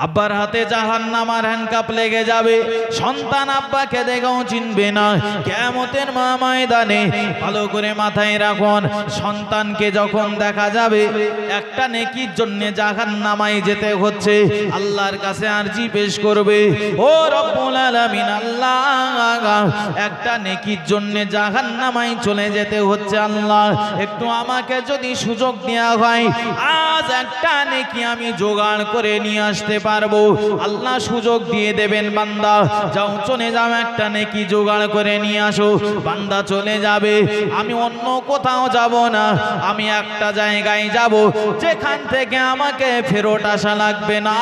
আব্বার হাতে জাহান্নামের হ্যান্ডকাপ লেগে যাবে, সন্তান আব্বাকে দেখেও চিনবে না। কিয়ামতের ময়দানে ভালো করে মাথায় রাখুন, সন্তানকে যখন দেখা যাবে একটা নেকির জন্য জাহান্নামায় যেতে হচ্ছে, আল্লাহর কাছে আরজি পেশ করবে, ও রব্বুল আলামিন আল্লাহ, একটা নেকির জন্য জাহান্নামায় চলে যেতে হচ্ছে, আল্লাহ একটু আমাকে যদি সুযোগ দেওয়া হয়, আজ একটা নেকি আমি জোগাড় করে নিয়ে আসতে পারবো। আল্লাহ সুযোগ দিয়ে দেবেন, বান্দা যাও চলে যাও, একটা নেকি জোগাড় করে নিয়ে আসো। বান্দা চলে যাবে, আমি অন্য কোথাও যাব না, আমি একটা জায়গায় যাব যেখান থেকে আমাকে ফেরত আসা লাগবে না।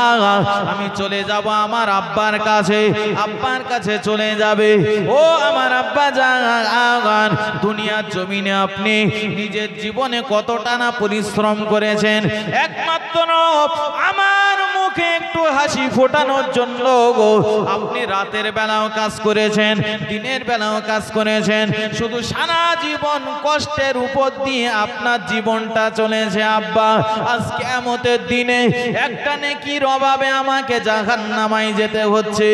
আমি চলে যাব আমার আব্বার কাছে, আব্বার কাছে চলে যাবে। ও আমার আব্বা জান, দুনিয়ার জমিনে আপনি নিজের জীবনে কতটা না পরিশ্রম করেছেন, একমাত্র আমার মুখে একটু হাসি ফোটানোর জন্য আপনি রাতের বেলাও কাজ করেছেন, দিনের বেলাও কাজ করেছেন, শুধু সারা জীবন কষ্টের উপর দিয়ে আপনার জীবনটা চলেছে। আব্বা আজ কিয়ামতের দিনে একটা নেকির অভাবে আমাকে জাহান্নামায় যেতে হচ্ছে,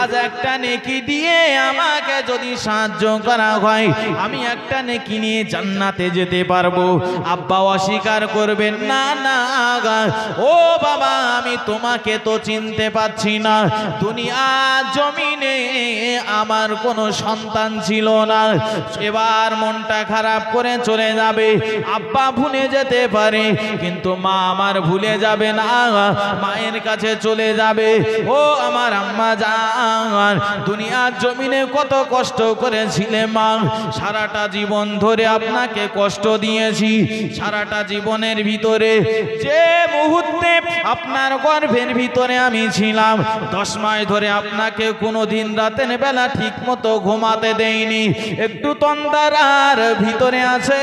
আজ একটা নেকি দিয়ে আমাকে যদি সাহায্য করা হয়, আমি একটা নেকি নিয়ে জান্নাতে যেতে পারবো। আব্বা অস্বীকার করবেন না, না ও বাবা, আমি তোমাকে তো চিনতে পারছি না, দুনিয়ার জমিনে আমার কোনো সন্তান ছিল না। এবার মনটা খারাপ করে চলে যাবে। আব্বা ভুলে যেতে পারে, কিন্তু মা আমার ভুলে যাবে না, মায়ের কাছে চলে যাবে। ও আমার আম্মা জান, দুনিয়ার জমিনে কত কষ্ট করেছিলে মা, সারাটা জীবন ধরে আপনাকে কষ্ট দিয়েছি, সারাটা জীবনের ভিতরে যে মুহূর্তে আপনার গর্ভের ভিতরে আমি ছিলাম, 10 মাস ধরে আপনাকে কোনোদিন রাতের বেলা ঠিক মতো ঘুমাতে দেইনি, একটু তন্দারার ভিতরে আছে,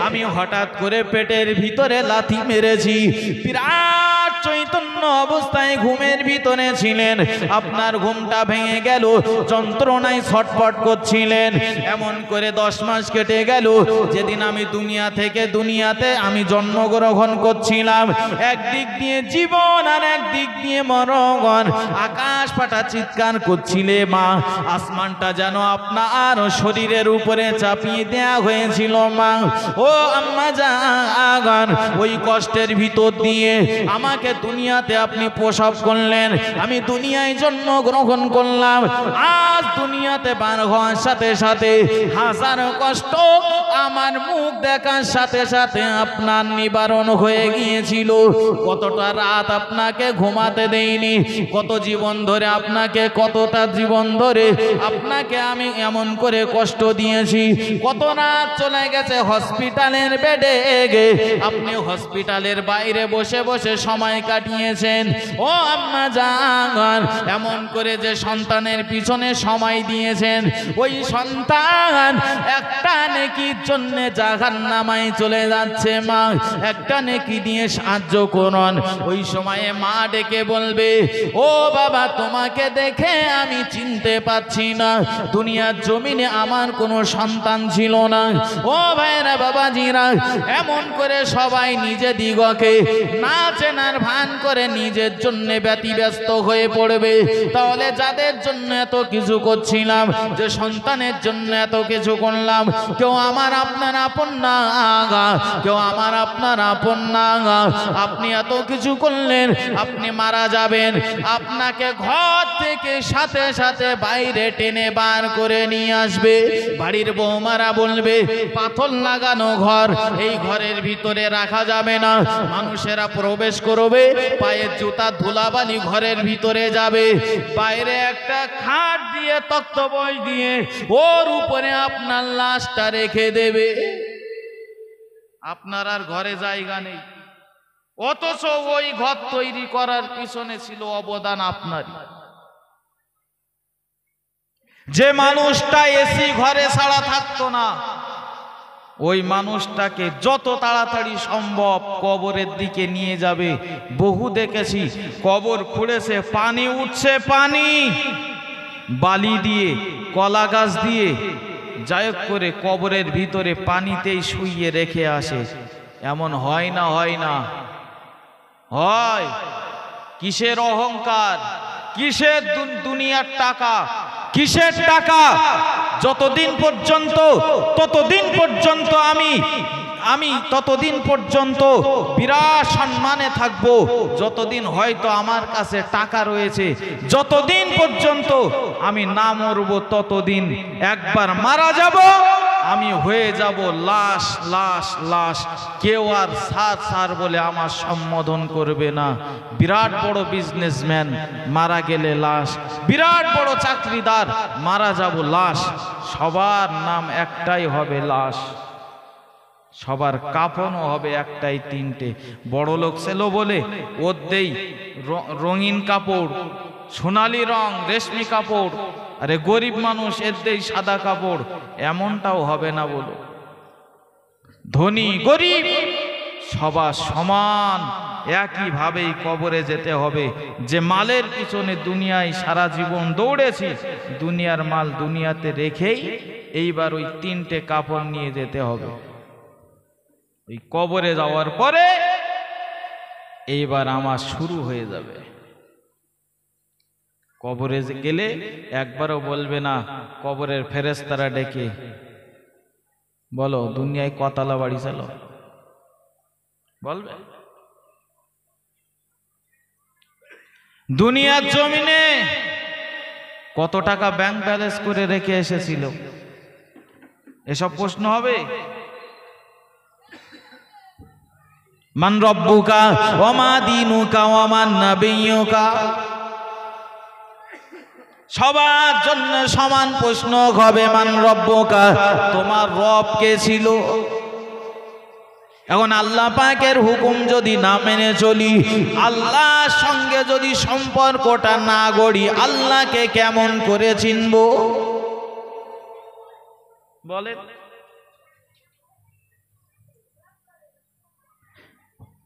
আমি হঠাৎ করে পেটের ভিতরে লাথি মেরেছি, বিরাট চৈতন্য অবস্থায় ঘুমের ভিতরে ছিলেন, আপনার ঘুমটা ভেঙে গেল, যন্ত্রণায় ছটফট করছিলেন, এমন করে 10 মাস কেটে গেল। যেদিন আমি দুনিয়া থেকে দুনিয়াতে আমি জন্মগ্রহণ করছিলাম, একদিক দিয়ে জীবন আর একদিক দিয়ে মরণ, আকাশ ফাটা চিৎকার করছিলে মা, আসমানটা যেন আপনার শরীরের উপরে চাপিয়ে দেয়া হয়েছিল মা। ও আম্মা জান, ওই কষ্টের ভিতর দিয়ে আমাকে দুনিয়াতে আপনি প্রসব করলেন, আমি দুনিয়ায় জন্মগ্রহণ করলাম। আজ দুনিয়াতে বার হওয়ার সাথে সাথে হাজার কষ্ট আমার মুখ দেখার সাথে সাথে আপনার নিবারণ হয়ে গিয়েছিল। কতটা রাত আপনাকে ঘুমাতে দেইনি, কত জীবন ধরে আপনাকে, কতটা জীবন ধরে আপনাকে আমি এমন করে কষ্ট দিয়েছি, কত রাত চলে গেছে হসপিটালের বেডে, আপনি হসপিটালের বাইরে বসে বসে সময় কাটিয়েছেন। ও আম্মা জান, এমন করে যে সন্তানের পিছনে সময় দিয়েছেন, ওই সন্তান একটা নেকির জন্য জাহান্নামায় চলে যাচ্ছে মা, একটা নেকি দিয়ে সাহায্য করুন। ওই সময়ে মা ডেকে বলবে, ও বাবা, তোমাকে দেখে আমি চিনতে পাচ্ছি না, দুনিয়ার জমিনে আমার কোনো সন্তান ছিল না। ও ভাইরা বাবাজিরা, এমন করে সবাই নিজে দিগকে না চেনার ভান করে নিজের জন্য ব্যতিব্যস্ত হয়ে পড়বে। তাহলে যাদের জন্য এত কিছু করছিলাম, যে সন্তানের জন্য এত কিছু করলাম, কেউ আমার আপনার আপন না, কেউ আমার আপনার আপন না। আপনি এত কিছু করলেন, আপনি মারা যাবেন, আপনাকে ঘর থেকে সাথে সাথে বাইরে টেনে বার করে নিয়ে আসবে। বাড়ির বৌমারা বলবে, পাথর লাগানো ঘর, এই ঘরের ভিতরে রাখা যাবে না, মানুষেরা প্রবেশ করবে, পায়ের জুতা ধুলাবালি ঘরের ভিতরে যাবে, বাইরে একটা খাট দিয়ে তক্তপোষ দিয়ে ওর উপরে আপনার লাশটা রেখে দেবে। আপনার আর ঘরে জায়গা নেই, অথচ ওই ঘর তৈরি করার পিছনে ছিল অবদান আপনারই। যে মানুষটা এসি ঘরে ছাড়া থাকতো না, ওই মানুষটাকে যত তাড়াতাড়ি সম্ভব কবরের দিকে নিয়ে যাবে। বহু দেখেছি, কবর খুঁড়েছে, পানি উঠছে, পানি বালি দিয়ে, কলা গাছ দিয়ে, যাই করে কবরের ভিতরে পানিতেই শুইয়ে রেখে আসে। এমন হয় না? হয় না? হয়। কিসের অহংকার, কিসের দুনিয়ার টাকা, কিসের টাকা? যতদিন পর্যন্ত আমি ততদিন পর্যন্ত বিরাট সম্মানে থাকবো, যতদিন হয়তো আমার কাছে টাকা রয়েছে, যতদিন পর্যন্ত আমি না মরবো ততদিন। একবার মারা যাব আমি হয়ে যাব লাশ, লাশ, লাশ। কেউ আর স্যার বলে আমার সম্বোধন করবে না। বিরাট বড় বিজনেসম্যান মারা গেলে লাশ, বিরাট বড় চাকরিদার মারা যাব লাশ। সবার নাম একটাই হবে লাশ, সবার কাফনও হবে একটাই, তিনটে। বড় লোক ছিল বলে ওর দেই রঙিন কাপড়, সোনালি রং, রেশমি কাপড়, আরে গরিব মানুষ এর দেই সাদা কাপড়, এমনটাও হবে না বলো। ধনী গরিব সবার সমান, একইভাবেই কবরে যেতে হবে। যে মালের পিছনে দুনিয়ায় সারা জীবন দৌড়েছি, দুনিয়ার মাল দুনিয়াতে রেখেই এইবার ওই তিনটে কাপড় নিয়ে যেতে হবে। ওই কবরে যাওয়ার পরে এইবার আমার শুরু হয়ে যাবে। কবরে গেলে একবারও বলবে না কবরের ফেরেশতারা ডেকে, বলো দুনিয়ায় কতলা বাড়ি ছিল, বলবে? দুনিয়ার জমিনে কত টাকা ব্যাংক ব্যালেন্স করে রেখে এসেছিল, এসব প্রশ্ন হবে? মান রব্বুকা ওয়া মা দীনুকা ওয়া মান নাবিয়্যুকা, সবার জন্য সমান প্রশ্ন হবে। মান রব্বুকা, তোমার রব কে ছিল? এখন আল্লাহ পাকের হুকুম যদি না মেনে চলি, আল্লাহর সঙ্গে যদি সম্পর্কটা না গড়ি, আল্লাহকে কেমন করে চিনব বলেন?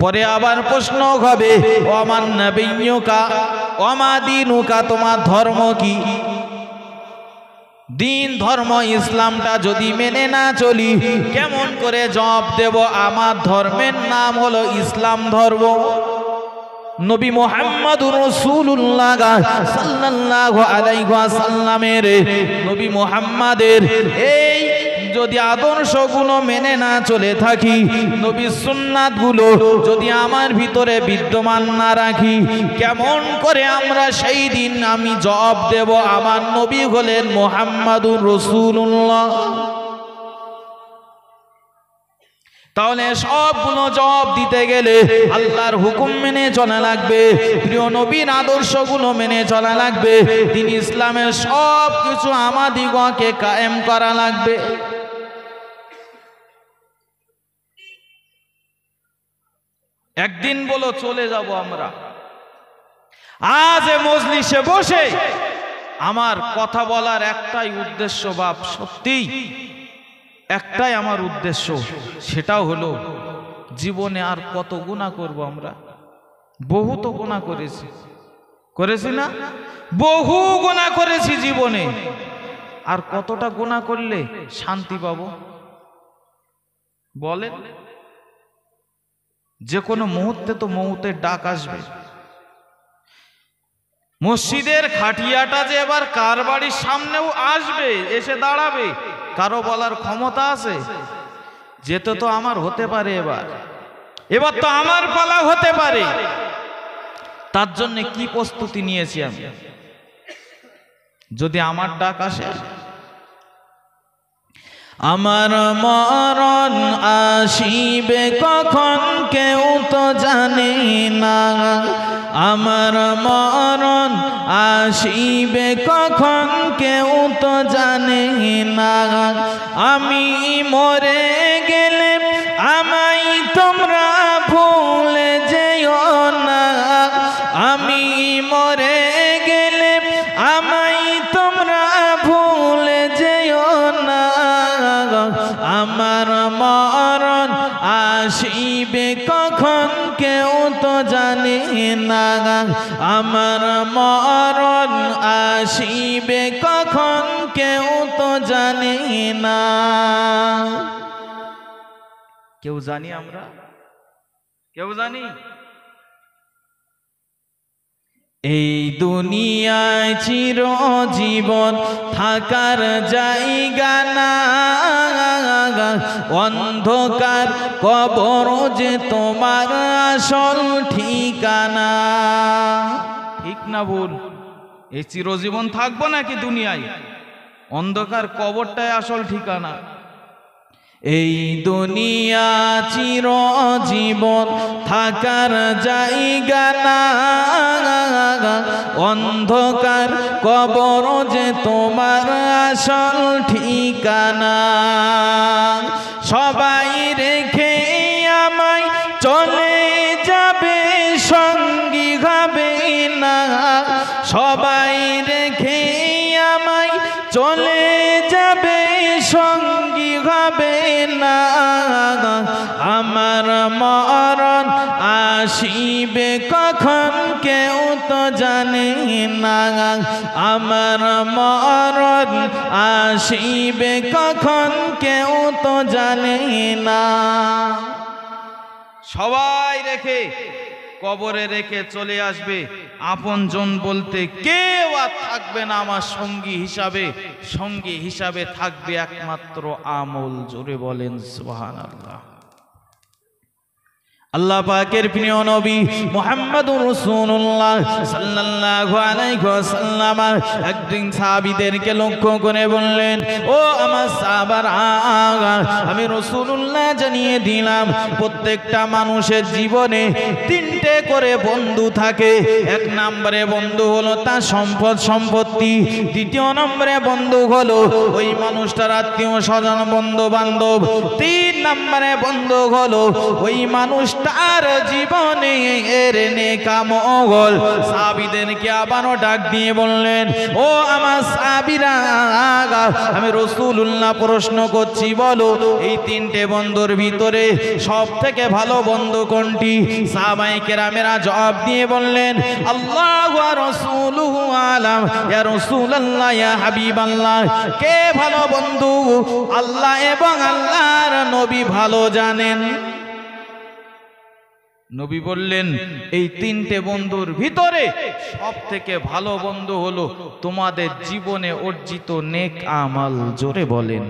পরে আবার প্রশ্ন হবে ওমান নাবিয়্যুকা ওয়া মা দীনুকা, তোমার ধর্ম কি? দিন ধর্ম ইসলামটা যদি মেনে না চলি, কেমন করে জবাব দেব? আমার ধর্মের নাম হলো ইসলাম ধর্ম। নবী মুহাম্মদুর রাসূলুল্লাহ সাল্লাল্লাহু আলাইহি ওয়াসাল্লামের, নবী মুহাম্মাদের এই যদি আদর্শগুলো মেনে না চলে থাকি, নবীর সুন্নাতগুলো যদি আমার ভিতরে বিদ্যমান না রাখি, কেমন করে আমরা সেই দিন আমি জবাব দেব আমার নবী হলেন মুহাম্মদুর রাসূলুল্লাহ? তাহলে সবগুলো জবাব দিতে গেলে আল্লাহর হুকুম মেনে চলা লাগবে, প্রিয় নবীর আদর্শগুলো মেনে চলা লাগবে, দিন ইসলামের সব কিছু আমাদিগকে কায়েম করা লাগবে। একদিন বলো চলে যাব আমরা, আজ এ মজলিসে বসে আমার কথা বলার একটাই উদ্দেশ্য, বাপ সত্যিই একটাই আমার উদ্দেশ্য, সেটাও হলো জীবনে আর কত গুনাহ করব আমরা? বহু তো গুনাহ করেছি না? বহু গুনাহ করেছি জীবনে। আর কতটা গুনাহ করলে শান্তি পাবো বলেন? যে কোনো মুহূর্তে তো মৌতের ডাক আসবে। মসজিদের খাটিয়াটা যে এবার কার বাড়ির সামনেও আসবে, এসে দাঁড়াবে, কারো বলার ক্ষমতা আছে? যেতে তো আমার হতে পারে, এবার তো আমার পালা হতে পারে। তার জন্য কি প্রস্তুতি নিয়েছি আমি? যদি আমার ডাক আসে, আমার মরণ আসিবে কখন কেউ তো জানে না, আমার মরণ আসিবে কখন কেউ তো জানে না, আমি মরে গেলে আমায় তোমরা ভুলে যেও না, আমি মরে গেলে আমায় তোমরা ভুলে যেও না, আমার মরণ আসিবে কখন কেউ তো জানে না, আমার মরণ আসিবে কখন কেউ তো জানে না। কেউ জানি আমরা? কেউ জানি? এই দুনিয়ায় চিরজীবন থাকার জায়গা না, অন্ধকার কবর যে তোমার আসল ঠিকানা। ঠিক না ভুল? এই চিরজীবন থাকবো নাকি দুনিয়ায়? অন্ধকার কবরটাই আসল ঠিকানা। এই দুনিয়া চিরজীবন থাকার জায়গা না, অন্ধকার কবর যে তোমার আসল ঠিকানা। সবাই রেখে আমায় চলে যাবে, সঙ্গী হবে না। সবাই রেখে আমায় চলে যাবে, সঙ্গী হবে না। আমার মরণ আসিবে কখন কেউ তো জানে না। আমার মরণ আসিবে কখন কেউ তো জানে না। সবাই রেখে কবরে রেখে চলে আসবে, আপনজন বলতে কেউ আর থাকবে না আমার সঙ্গী হিসাবে। সঙ্গী হিসাবে থাকবে একমাত্র আমল। জোরে বলেন সুবহানাল্লাহ। আল্লাহ পাকের প্রিয় নবী মুহাম্মদুর রাসূলুল্লাহ সাল্লাল্লাহু আলাইহি ওয়াসাল্লাম একদিন সাহাবীদেরকে লক্ষ্য করে বললেন, ও আমার সাহাবারা, আমি রাসূলুল্লাহ জানিয়ে দিলাম প্রত্যেকটা মানুষের জীবনে তিনটে করে বন্ধু থাকে। এক নম্বরে বন্ধু হলো তার সম্পদ সম্পত্তি, দ্বিতীয় নম্বরে বন্ধু হলো ওই মানুষটার আত্মীয় স্বজন বন্ধু বান্ধব, তিন নম্বরে বন্ধু হলো ওই মানুষ তার জীবনে এর নেক আমল। সাহাবীদেরকে আবারও ডাক দিয়ে বললেন, ও আমার সাহাবীরা, আমি রাসূলুল্লাহ প্রশ্ন করছি, বলো এই তিনটে বন্ধুর ভিতরে সব থেকে ভালো বন্ধু কোনটি? সাহাবায়ে কেরামেরা জবাব দিয়ে বললেন, আল্লাহু ওয়া রাসূলুহু আলাম। ইয়া রাসূলুল্লাহ, ইয়া হাবিবাল্লাহ, কে ভালো বন্ধু? আল্লাহ এবং আল্লাহর নবী ভালো জানেন। নবী বললেন, এই তিনটে বন্ধুর ভিতরে সব থেকে ভালো বন্ধু হলো তোমাদের জীবনে অর্জিত নেক আমল। জোরে বলেন,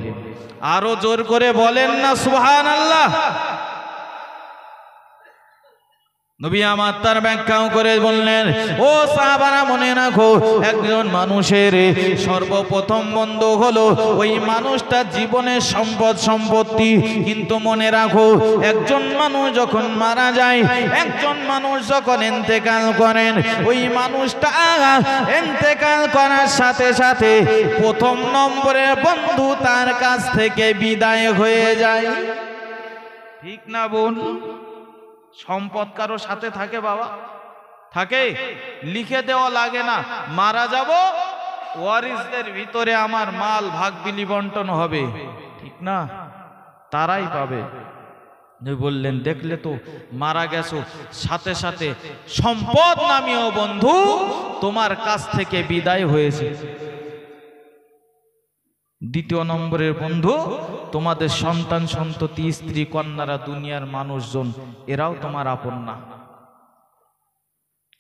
আরো জোর করে বলেন না সুবহানাল্লাহ। নবী আমার তার ব্যাখ্যাও করে বললেন, ও সাহাবারা, মনে রাখো একজন মানুষের সর্বপ্রথম বন্ধু হলো ওই মানুষটার জীবনের সম্পদ সম্পত্তি। কিন্তু মনে রাখো একজন মানুষ যখন মারা যায়, একজন মানুষ যখন ইন্তেকাল করেন, ওই মানুষটা ইন্তেকাল করার সাথে সাথে প্রথম নম্বরের বন্ধু তার কাছ থেকে বিদায় হয়ে যায়। ঠিক না বোন? সম্পদ কারো সাথে থাকে বাবা? থাকে? লিখে দেওয়া লাগে না, মারা যাব ওয়ারিসদের ভিতরে আমার মাল ভাগ বিলি বন্টন হবে, ঠিক না? তারাই পাবে। বললেন, দেখলে তো মারা গেছো, সাথে সাথে সম্পদ নামীয় বন্ধু তোমার কাছ থেকে বিদায় হয়েছে। দ্বিতীয় নম্বরের বন্ধু তোমাদের সন্তান সন্ততি, স্ত্রী কন্যারা, দুনিয়ার মানুষজন, এরাও তোমার আপন না,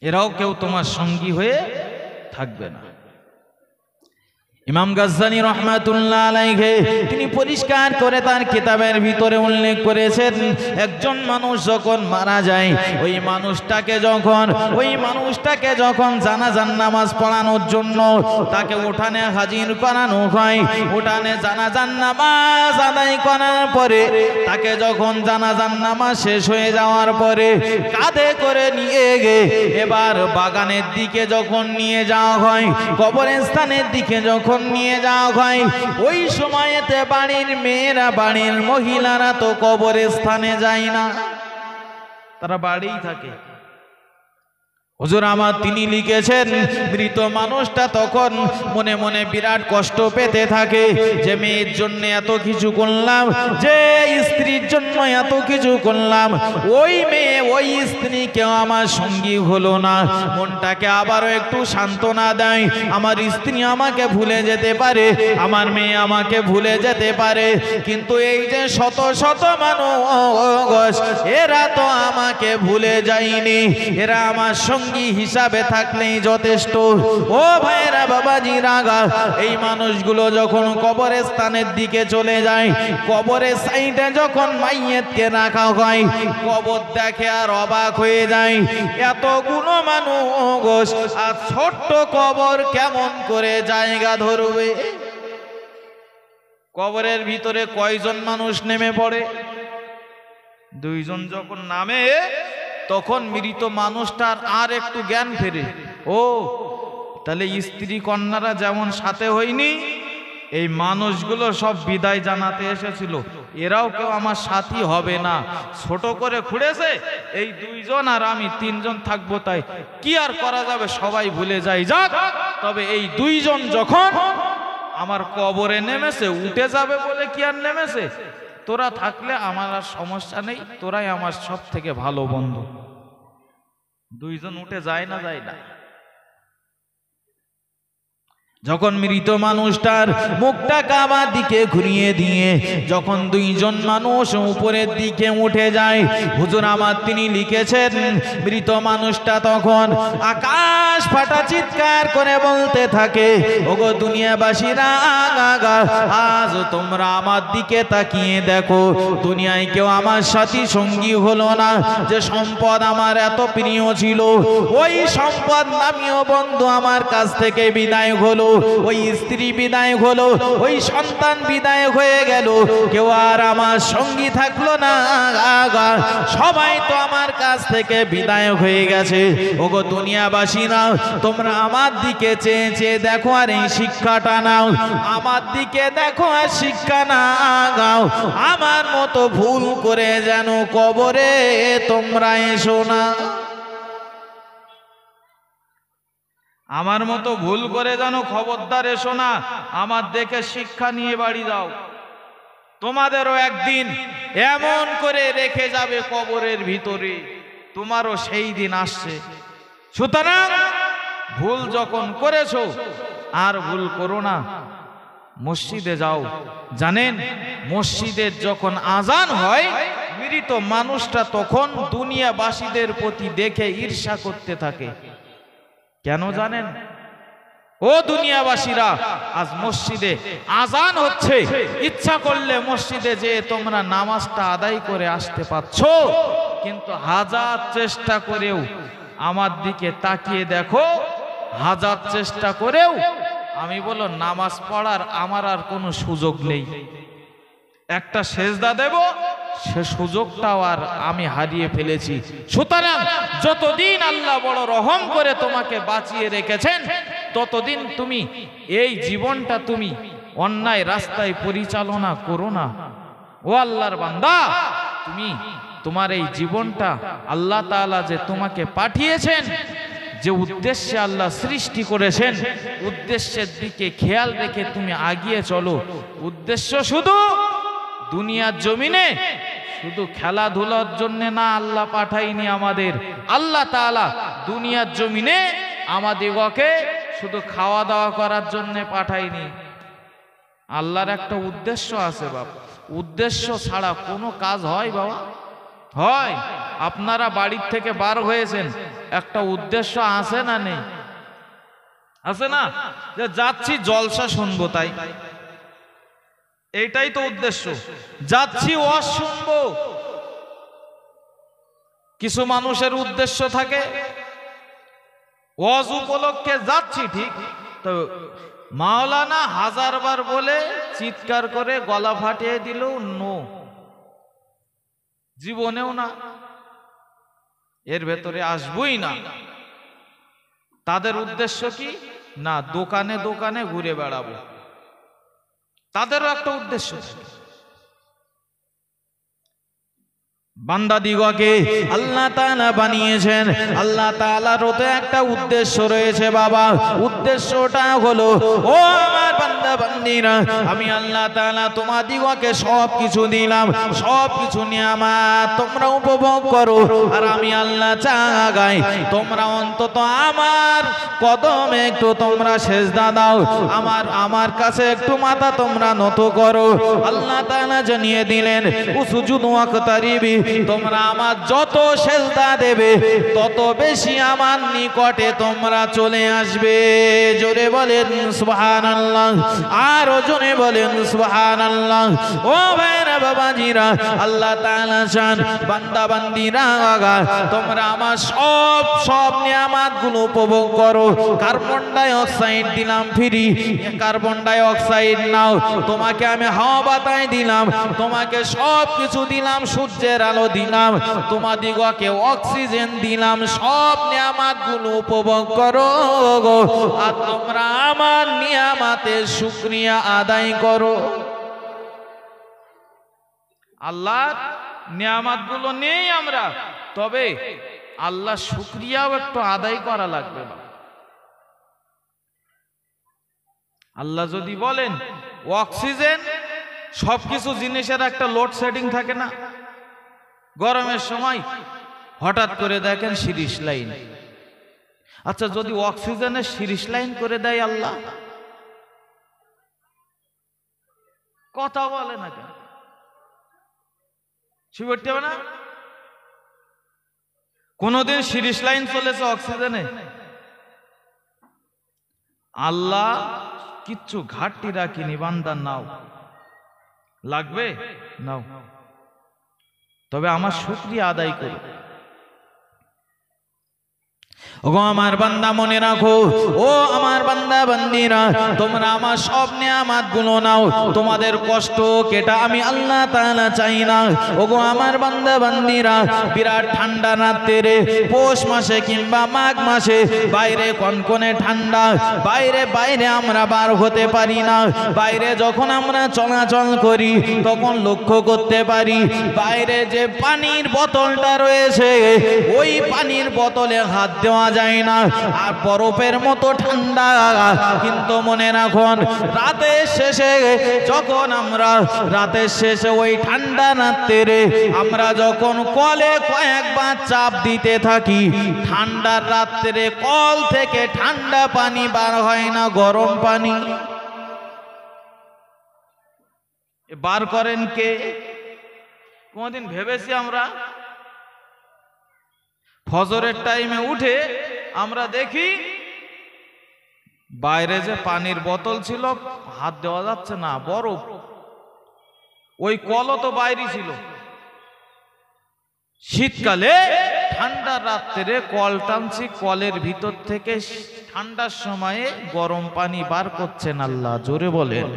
এরাও কেউ তোমার সঙ্গী হয়ে থাকবে না। ইমাম গাজ্জানী রাহমাতুল্লাহ আলাইহি তিনি পরিষ্কার করে তার কিতাবের ভিতরে উল্লেখ করেছেন, একজন মানুষ যখন মারা যায়, ওই মানুষটাকে যখন জানাজার নামাজ পড়ানোর জন্য তাকে উঠানে হাজির করানো হয়, উঠানে জানাজার নামাজ আদায় করার পরে তাকে যখন জানাজার নামাজ শেষ হয়ে যাওয়ার পরে কাঁধে করে নিয়ে গিয়ে এবার বাগানের দিকে যখন নিয়ে যাওয়া হয়, কবরস্থানের দিকে যখন নিয়ে যাওয়া হয়, ওই সময়তে বাড়ির মেয়েরা, বাড়ির মহিলারা তো কবরস্থানে যায় না, তারা বাড়িই থাকে। হুজুর আমার তিনি লিখেছেন, মৃত মানুষটা তখন মনে মনে বিরাট কষ্ট পেতে থাকে যে মেয়ের জন্য এত কিছু করলাম, যে স্ত্রীর জন্য এত কিছু করলাম, ওই মেয়ে ওই স্ত্রী কেউ আমার সঙ্গী হলো না। মনটাকে আবারও একটু সান্ত্বনা দেয়, আমার স্ত্রী আমাকে ভুলে যেতে পারে, আমার মেয়ে আমাকে ভুলে যেতে পারে, কিন্তু এই যে শত শত মানুষ, এরা তো আমাকে ভুলে যায়নি, এরা আমার সঙ্গে সঙ্গী হিসাবে থাকলেই যথেষ্ট। ও ভাইরা বাবাজি রাগা, এই মানুষগুলো যখন কবরস্থানের দিকে চলে যায়, কবরের সাইডে যখন মাইয়েতকে রাখা হয়, কবর দেখে আর অবাক হয়ে যায়, এতগুলো মানুষ আর ছোট্ট কবর কেমন করে জায়গা ধরবে? কবরের ভিতরে কয়জন মানুষ নেমে পড়ে? দুইজন যখন নামে তখন মৃত মানুষটার আর একটু জ্ঞান ফেরে। ও তাহলে স্ত্রী কন্যারা যেমন সাথে হয়নি, এই মানুষগুলো সব বিদায় জানাতে এসেছিল, এরাও কেউ আমার সাথী হবে না, ছোট করে খুঁড়েছে, এই দুইজন আর আমি তিনজন থাকবো, তাই কি আর করা যাবে, সবাই ভুলে যায়, যাক। তবে এই দুইজন যখন আমার কবরে নেমেছে, উঠে যাবে বলে কি আর নেমেছে? তোরা থাকলে আমার আর সমস্যা নেই, তোরাই আমার সব থেকে ভালো বন্ধু। দুইজন উঠে যায় না, যায় না। যখন মৃত মানুষটার মুখটা কাবার দিকে ঘুরিয়ে দিয়ে যখন দুইজন মানুষ উপরের দিকে উঠে যায়, হুজুর আমার তিনি লিখেছেন, মৃত মানুষটা তখন আকাশ ফাটা চিৎকার করে বলতে থাকে, ওগো দুনিয়াবাসীরা, আজ তোমরা আমার দিকে তাকিয়ে দেখো, দুনিয়ায় কেউ আমার সাথী সঙ্গী হলো না, যে সম্পদ আমার এত প্রিয় ছিল, ওই সম্পদ নামীয় বন্ধু আমার কাছ থেকে বিদায় হলো, ওই স্ত্রী বিদায় হলো, ওই সন্তান বিদায় হয়ে গেল, কেউ আর আমার সঙ্গী থাকলো না, সবাই তো আমার কাছ থেকে বিদায় হয়ে গেছে। ওগো দুনিয়াবাসীরা, তোমরা আমার দিকে চেয়ে চেয়ে দেখো আর এই শিক্ষাটা নাও, আমার দিকে দেখো আর শিক্ষা নাও, আমার মতো ভুল করে যেন কবরে তোমরা এসো না, আমার মতো ভুল করে জানো খবরদার এসো না, আমার দেখে শিক্ষা নিয়ে বাড়ি যাও, তোমাদেরও একদিন এমন করে রেখে যাবে কবরের ভিতরে, তোমারও সেই দিন আসছে। সুতরাং ভুল যখন করেছো আর ভুল করো না, মসজিদে যাও। জানেন, মসজিদের যখন আজান হয়, মৃত মানুষটা তখন দুনিয়াবাসীদের প্রতি দেখে ঈর্ষা করতে থাকে। কেন জানেন? ও দুনিয়াবাসীরা, আজ মসজিদে আজান হচ্ছে, ইচ্ছা করলে মসজিদে যে তোমরা নামাজটা আদায় করে আসতে পারছো, কিন্তু হাজার চেষ্টা করেও আমার দিকে তাকিয়ে দেখো, হাজার চেষ্টা করেও আমি বলো নামাজ পড়ার আমার আর কোনো সুযোগ নেই, একটা সেজদা দেব সে সুযোগটাও আর আমি হারিয়ে ফেলেছি। সুতরাং যতদিন আল্লাহ বড় রহম করে তোমাকে বাঁচিয়ে রেখেছেন, ততদিন তুমি এই জীবনটা তুমি অন্যায় রাস্তায় পরিচালনা করো না। ও আল্লাহর বান্দা, তুমি তোমার এই জীবনটা আল্লাহ তাআলা যে তোমাকে পাঠিয়েছেন, যে উদ্দেশ্যে আল্লাহ সৃষ্টি করেছেন, উদ্দেশ্যের দিকে খেয়াল রেখে তুমি আগিয়ে চলো। উদ্দেশ্য শুধু দুনিয়ার জমিনে শুধু খেলাধুলার জন্য না আল্লাহ পাঠাইনি আমাদের, আল্লাহ তাআলা দুনিয়ার জমিনে আমাদেরকে শুধু খাওয়া দাওয়া করার জন্য পাঠাইনি। আল্লাহর একটা উদ্দেশ্য আছে বাবা, উদ্দেশ্য ছাড়া কোনো কাজ হয় বাবা? হয়? আপনারা বাড়ির থেকে বার হয়েছেন, একটা উদ্দেশ্য আছে না নেই? আছে না? যে যাচ্ছি জলসা শুনবো, তাই এইটাই তো উদ্দেশ্য, যাচ্ছি ওয়াজ শুনবো। কিছু মানুষের উদ্দেশ্য থাকে ওয়াজ উপলক্ষে যাচ্ছি, ঠিক তো মাওলানা হাজারবার বলে চিৎকার করে গলা ফাটিয়ে দিল, নো, জীবনেও না, এর ভেতরে আসবই না। তাদের উদ্দেশ্য কি? না দোকানে দোকানে ঘুরে বেড়াবো, তাদেরও একটা উদ্দেশ্য। বান্দাদিগকে আল্লাহ তাআলা বানিয়েছেন, আল্লাহ তাআলারও তো একটা উদ্দেশ্য রয়েছে বাবা। উদ্দেশ্যটা হলো, ও আমার বান্দা বান্দিরা, আমি আল্লাহ তাআলা তোমাদিগকে সব কিছু দিলাম, সব কিছু নিয়ামত তোমরা উপভোগ করো, আর আমি আল্লাহ চাই তোমরা অন্তত আমার কদমে একটু তোমরা সেজদা দাও, আমার কাছে একটু মাথা তোমরা নত করো। আল্লাহ তাআলা জানিয়ে দিলেন, উসজুদু ওয়াকতারিবি, তোমরা আমার যত সেজদা দেবে তত বেশি আমার নিকটে তোমরা চলে আসবে। জোরে বলেন সুবহানাল্লাহ, আরো জোরে বলেন সুবহানাল্লাহ। ও ভাইরা বাবাজিরা, আল্লাহ তাআলা চান বান্দা বান্দিরা তোমরা আমার সব নিয়ামতগুলো উপভোগ করো। কার্বন ডাই অক্সাইড দিলাম ফ্রি, কার্বন ডাই অক্সাইড নাও। তোমাকে আমি হাওয়া বাতাস দিলাম, তোমাকে সব কিছু দিলাম, সূর্যের আলো দিলাম, তোমাদিগকে অক্সিজেন দিলাম। সব নিয়ামতগুলো উপভোগ করো আর তোমরা আমার নিয়ামতের শুকরিয়া আদায় করো। আল্লাহর নিয়ামতগুলো নেই আমরা, তবে আল্লাহ শুকরিয়াও একটু আদায় করা লাগবে। আল্লাহ যদি বলেন অক্সিজেন, সবকিছু জিনিসের একটা লোডশেডিং থাকে না, গরমের সময় হঠাৎ করে দেখেন 30 লাইন। আচ্ছা, যদি অক্সিজেনের 30 লাইন করে দেয় আল্লাহ, কথা বলে না কেন? শিবরতে হবে না? কোনদিন 30 লাইন চলেছে অক্সিজেনে? আল্লাহ কিচ্ছু ঘাটতি রাখিনি, বান্দা নাও, লাগবে নাও, তবে আমার শুকরিয়া আদায় করো। ও আমার বান্দা মনে রাখো, ও আমার বান্দা বান্দিরা, তোমরা আমার সব নিয়ামতগুলো নাও, তোমাদের কষ্ট কেটা আমি আল্লাহ তাআলা চাই না। ও আমার বান্দা বান্দিরা, বিরাট ঠান্ডা রাত্রে পৌষ মাসে কিংবা মাঘ মাসে বাইরে কনকনে ঠান্ডা, বাইরে আমরা বার হতে পারি না। বাইরে যখন আমরা চলাচল করি তখন লক্ষ্য করতে পারি বাইরে যে পানির বোতলটা রয়েছে, ওই পানির বোতলে হাত দেওয়া যায় না, আর বরফের মতো ঠান্ডা। কিন্তু মনে রাখুন, রাতের শেষে যখন আমরা ওই ঠান্ডা রাত্রে আমরা যখন কলে কয়েকবার চাপ দিতে থাকি, ঠান্ডার রাত্রে কল থেকে ঠান্ডা পানি বার হয় না, গরম পানি বার করেন কে? কোনদিন ভেবেছি আমরা? ফজরের টাইমে উঠে আমরা দেখি বাইরে যে পানির বোতল ছিল হাত দেওয়া যাচ্ছে না, বরফ। ওই কলও তো বাইরে ছিল। শীতকালে ঠান্ডা রাত্রে কল টানছি, কলের ভিতর থেকে ঠান্ডার সময়ে গরম পানি বার করছেন আল্লাহ। জোরে বলেন।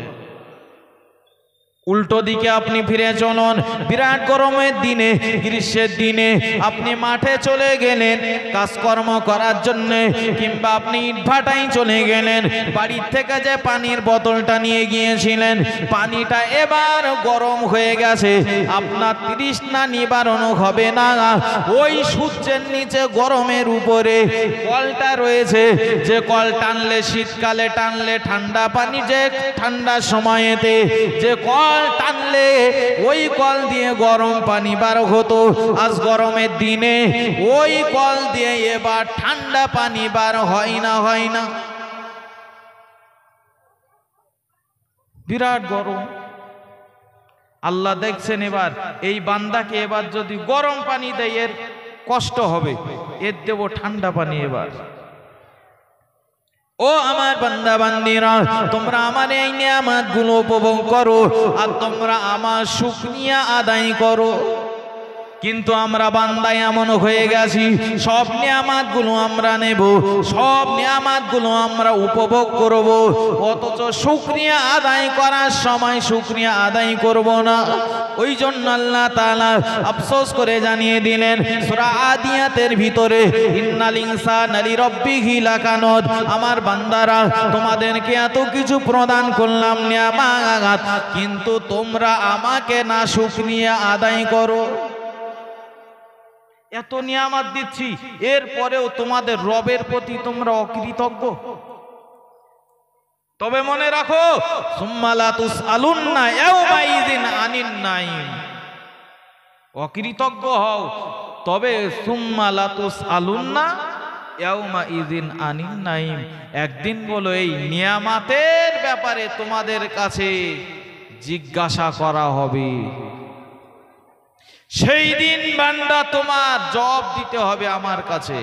উল্টো দিকে আপনি ফিরে চলুন, বিরাট গরমের দিনে, গ্রীষ্মের দিনে আপনি মাঠে চলে গেলেন কাজকর্ম করার জন্য, কিংবা আপনি ইটভাটায় চলে গেলেন, বাড়ির থেকে যে পানির বোতলটা নিয়ে গিয়েছিলেন, পানিটা এবার গরম হয়ে গেছে, আপনার তৃষ্ণা নিবারণ হবে না। ওই সূর্যের নিচে গরমের উপরে কলটা রয়েছে, যে কল টানলে শীতকালে টানলে ঠান্ডা পানি, যে ঠান্ডার সময়েতে যে কল টানলে ওই কল দিয়ে গরম পানি বার হতো, আজ গরমের দিনে ওই কল দিয়ে এবার ঠান্ডা পানি বার হয় না। বিরাট গরম। আল্লাহ দেখছেন এবার এই বান্দাকে এবার যদি গরম পানি দেয় এর কষ্ট হবে, এর দেব ঠান্ডা পানি। এবার ও আমার বান্দা বান্দিরা, তোমরা আমার এই নিয়ামতগুলো উপভোগ করো আর তোমরা আমার শুকরিয়া আদায় করো। কিন্তু আমরা বান্দা এমন হয়ে গেছি, সব নিয়ামতগুলো আমরা নেব, সব নিয়ামতগুলো আমরা উপভোগ করব, অথচ শুকরিয়া আদায় করার সময় শুকরিয়া আদায় করব না। ওই জন্য আল্লাহ তাআলা আফসোস করে জানিয়ে দিলেন সূরা আদিয়াতের ভিতরে, ইন্নাল ইনসানা লিরাব্বিহি লাকানুদ, আমার বান্দারা তোমাদেরকে এত কিছু প্রদান করলাম নিয়ামত, কিন্তু তোমরা আমাকে না শুকরিয়া আদায় করো। এত নিয়ামত দিচ্ছি, এরপরেও তোমাদের রবের প্রতি তোমরা অকৃতজ্ঞ। তবে মনে রাখো, সুম্মা লা তুসআলুন্না ইয়াওমাইযিন আনিন নাঈম। অকৃতজ্ঞ হও, তবে সুম্মা লা তুসআলুন্না ইয়াওমাইযিন আনিন নাঈম, একদিন বলো এই নিয়ামতের ব্যাপারে তোমাদের কাছে জিজ্ঞাসা করা হবে। সেই দিন বান্দা তোমার জবাব দিতে হবে আমার কাছে।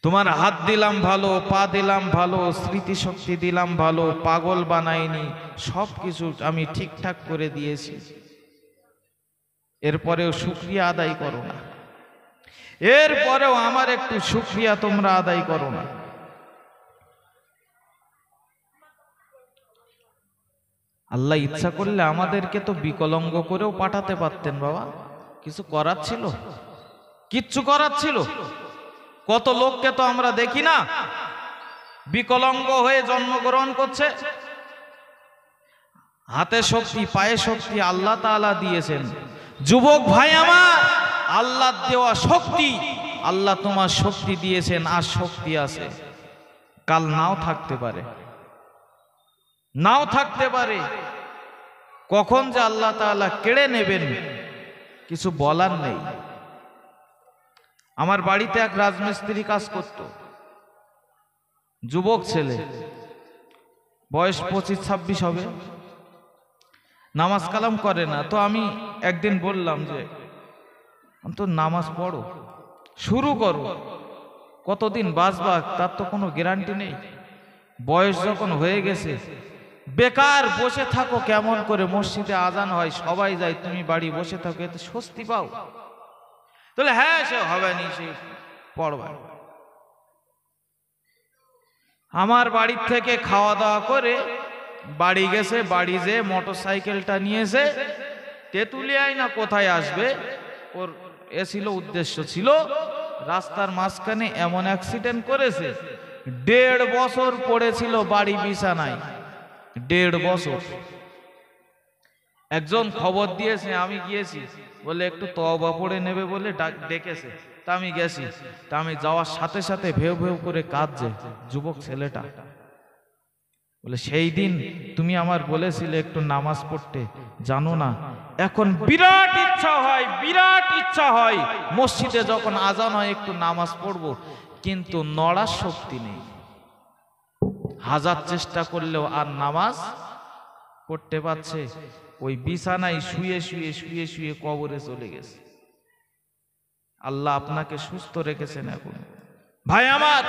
তোমার হাত দিলাম ভালো, পা দিলাম ভালো, স্মৃতিশক্তি দিলাম ভালো, পাগল বানাইনি, সব কিছু আমি ঠিকঠাক করে দিয়েছি, এরপরেও শুকরিয়া আদায় করো না, এরপরেও আমার একটু শুকরিয়া তোমরা আদায় করো না। আল্লাহ ইচ্ছা করলে আমাদেরকে তো বিকলাঙ্গ করেও পাঠাতে পারতেন বাবা, কিছু করার ছিল? কিচ্ছু করার ছিল? কত লোককে তো আমরা দেখি না বিকলাঙ্গ হয়ে জন্মগ্রহণ করছে। হাতে শক্তি, পায়ে শক্তি আল্লাহ তাআলা দিয়েছেন। যুবক ভাই আমার, আল্লাহ দেওয়া শক্তি, আল্লাহ তোমার শক্তি দিয়েছেন, আর শক্তি আছে, কাল নাও থাকতে পারে, নাও থাকতে পারে। কখন যে আল্লাহ তাআলা কেড়ে নেবেন কিছু বলার নেই। আমার বাড়িতে এক রাজমিস্ত্রি কাজ করত, যুবক ছেলে, বয়স 25-26 হবে, নামাজ কালাম করে না। তো আমি একদিন বললাম যে তো নামাজ পড়ো, শুরু করো, কতদিন বাঁচবা তার তো কোনো গ্যারান্টি নেই। বয়স যখন হয়ে গেছে, বেকার বসে থাকো কেমন করে? মসজিদে আজান হয়, সবাই যায়, তুমি বাড়ি বসে থাকো, এতে স্বস্তি পাও? তাহলে হ্যাঁ, সে হবে নি, সে পড়বা। আমার বাড়ির থেকে খাওয়া দাওয়া করে বাড়ি গেছে, বাড়ি যে মোটর সাইকেলটা নিয়েছে, তেঁতুলিয়ায় না কোথায় আসবে, ওর এ ছিল উদ্দেশ্য ছিল, রাস্তার মাঝখানে এমন অ্যাক্সিডেন্ট করেছে, 1.5 বছর পড়েছিল বাড়ি বিছানায়, 1.5 বছর। একজন খবর দিয়েছে, আমি গিয়েছি, বলে একটু তওবা পড়ে নেবে বলে ডেকেছে, তা আমি গেছি। তা আমি যাওয়ার সাথে সাথে ভেউ ভেউ করে কাঁদছে যুবক ছেলেটা, বলে সেই দিন তুমি আমার বলেছিলে একটু নামাজ পড়তে, জানো না এখন বিরাট ইচ্ছা হয়, বিরাট ইচ্ছা হয় মসজিদে যখন আজান হয় একটু নামাজ পড়বো, কিন্তু নড়ার শক্তি নেই, হাজার চেষ্টা করলেও আর নামাজ পড়তে পারছে, ওই বিছানায় শুয়ে শুয়ে শুয়ে শুয়ে কবরে চলে গেছে। আল্লাহ আপনাকে সুস্থ রেখেছেন এখন ভাই আমার,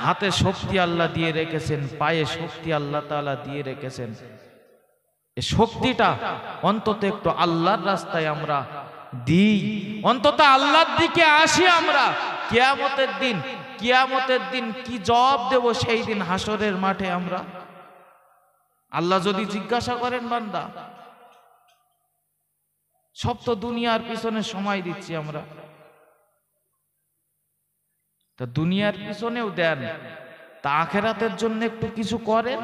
হাতে শক্তি আল্লাহ দিয়ে রেখেছেন, পায়ে শক্তি আল্লাহ তাআলা দিয়ে রেখেছেন। এই শক্তিটা অন্তত একটু আল্লাহর রাস্তায় আমরা দিই, অন্তত আল্লাহর দিকে আসি আমরা। কিয়ামতের দিন কি জবাব দেব সেই দিন হাসরের মাঠে আমরা? আল্লাহ যদি জিজ্ঞাসা করেন, বান্দা সব তো দুনিয়ার পিছনে সময় দিচ্ছি আমরা, তা দুনিয়ার পিছনেও দেন, তা আখেরাতের জন্য একটু কিছু করেন।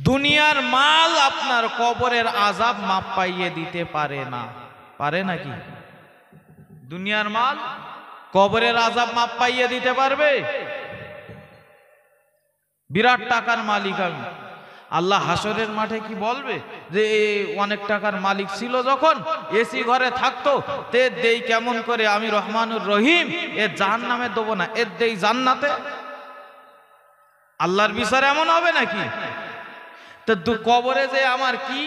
দুনিয়ার মাল আপনার কবরের আযাব মাপ পাইয়ে দিতে পারে না, পারে নাকি? দুনিয়ার মাল কবরের আযাব মাপ পাইয়ে দিতে পারবে? বিরাট টাকার মালিক আমি, আল্লাহ হাসরের মাঠে কি বলবে যে অনেক টাকার মালিক ছিল, যখন এসি ঘরে থাকতো, তে দেই কেমন করে, আমি রহমানুর রহিম, এ জাহান্নামে দেবো না, এর দেই জান্নাতে? আল্লাহর বিচার এমন হবে নাকি? তো কবরে যে আমার কি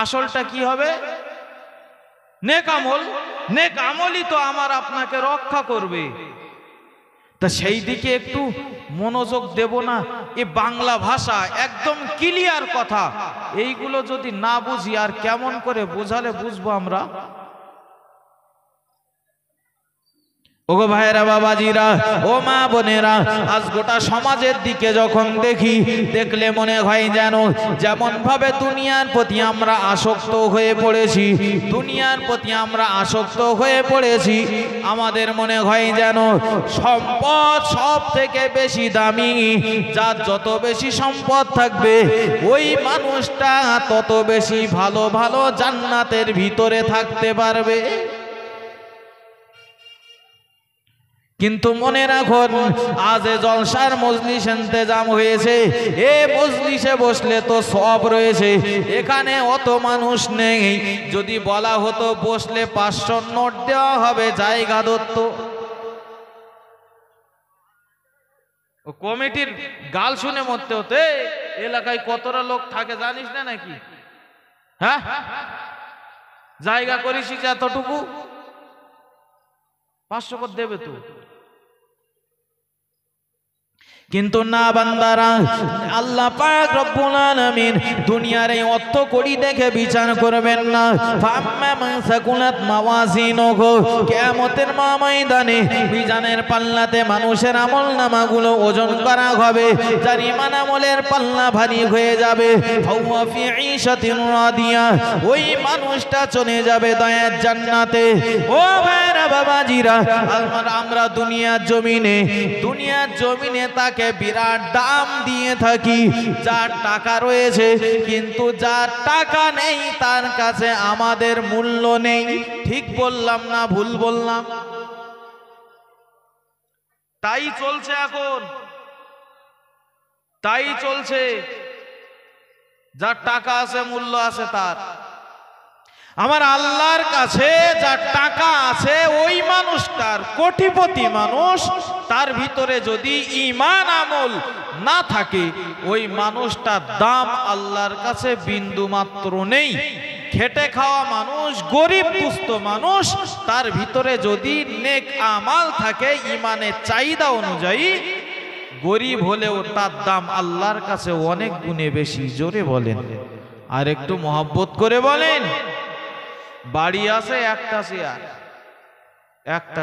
আসলটা কি হবে? নেক আমল, নেক আমলই তো আমার আপনাকে রক্ষা করবে। তা সেই দিকে একটু মনোযোগ দেব না? এ বাংলা ভাষা একদম ক্লিয়ার কথা, এইগুলো যদি না বুঝি আর কেমন করে বোঝালে বুঝবো আমরা? ওগো ভাইরা, বাবাজিরা, ও মা বোনেরা, আজ গোটা সমাজের দিকে যখন দেখি, দেখলে মনে হয় যেন যেমন ভাবে দুনিয়ার প্রতি আমরা আসক্ত হয়ে পড়েছি, দুনিয়ার প্রতি আমরা আসক্ত হয়ে পড়েছি, আমাদের মনে হয় যেন সম্পদ সব থেকে বেশি দামি, যার যত বেশি সম্পদ থাকবে ওই মানুষটা তত বেশি ভালো ভালো জান্নাতের ভিতরে থাকতে পারবে। কিন্তু মনে রাখুন, আজ জলসার মজলিস ইন্তেজাম হয়েছে, এ মজলিসে বসলে তো সব রয়েছে, এখানে অত মানুষ নেই, যদি বলা হতো বসলে 500 নোট দেওয়া হবে জায়গা দত্ত, ও কমিটির গাল শুনে মরতে হতে, এলাকায় কতটা লোক থাকে জানিস না নাকি? হ্যাঁ, জায়গা করিস এতটুকু, 500 করে দেবে তো। কিন্তু না বান্দারা, আল্লাহ পাক রব্বুল আলামিন দুনিয়ার এই অর্থ করি দেখে বিচার করবেন না। ফাম্মা মান সাকুলাত মাওয়াজিনুহু, কিয়ামতের ময়দানে মিজানের পাল্লাতে মানুষের আমলনামাগুলো ওজন করা হবে, যার ঈমান আমলের পাল্লা ভারী হয়ে যাবে। ফাহুয়া ফি ঈশাতিন রাদিয়া, ওই মানুষটা চলে যাবে দয়ার জান্নাতে। ও ভাইরা বাবাজিরা, আমরা দুনিয়ার জমিনে তাকে বিরাট দাম দিয়ে থাকি। যার টাকা রয়েছে কিন্তু যার টাকা নেই তার কাছে আমাদের মূল্য নেই। ঠিক বললাম না ভুল বললাম? তাই চলছে এখন, তাই চলছে। যার টাকা আছে মূল্য আছে তার। আমার আল্লাহর কাছে যার টাকা আছে ওই মানুষটার, কোটিপতি মানুষ, তার ভিতরে যদি ঈমান আমল না থাকে ওই মানুষটার দাম আল্লাহর কাছে বিন্দু মাত্র নেই। খেটে খাওয়া মানুষ, গরিব দুস্থ মানুষ, তার ভিতরে যদি নেক আমাল থাকে ঈমানের চাহিদা অনুযায়ী, গরিব হলেও তার দাম আল্লাহর কাছে অনেক গুণে বেশি। জোরে বলেন, আর একটু মহব্বত করে বলেন। বাড়ি আছে একটা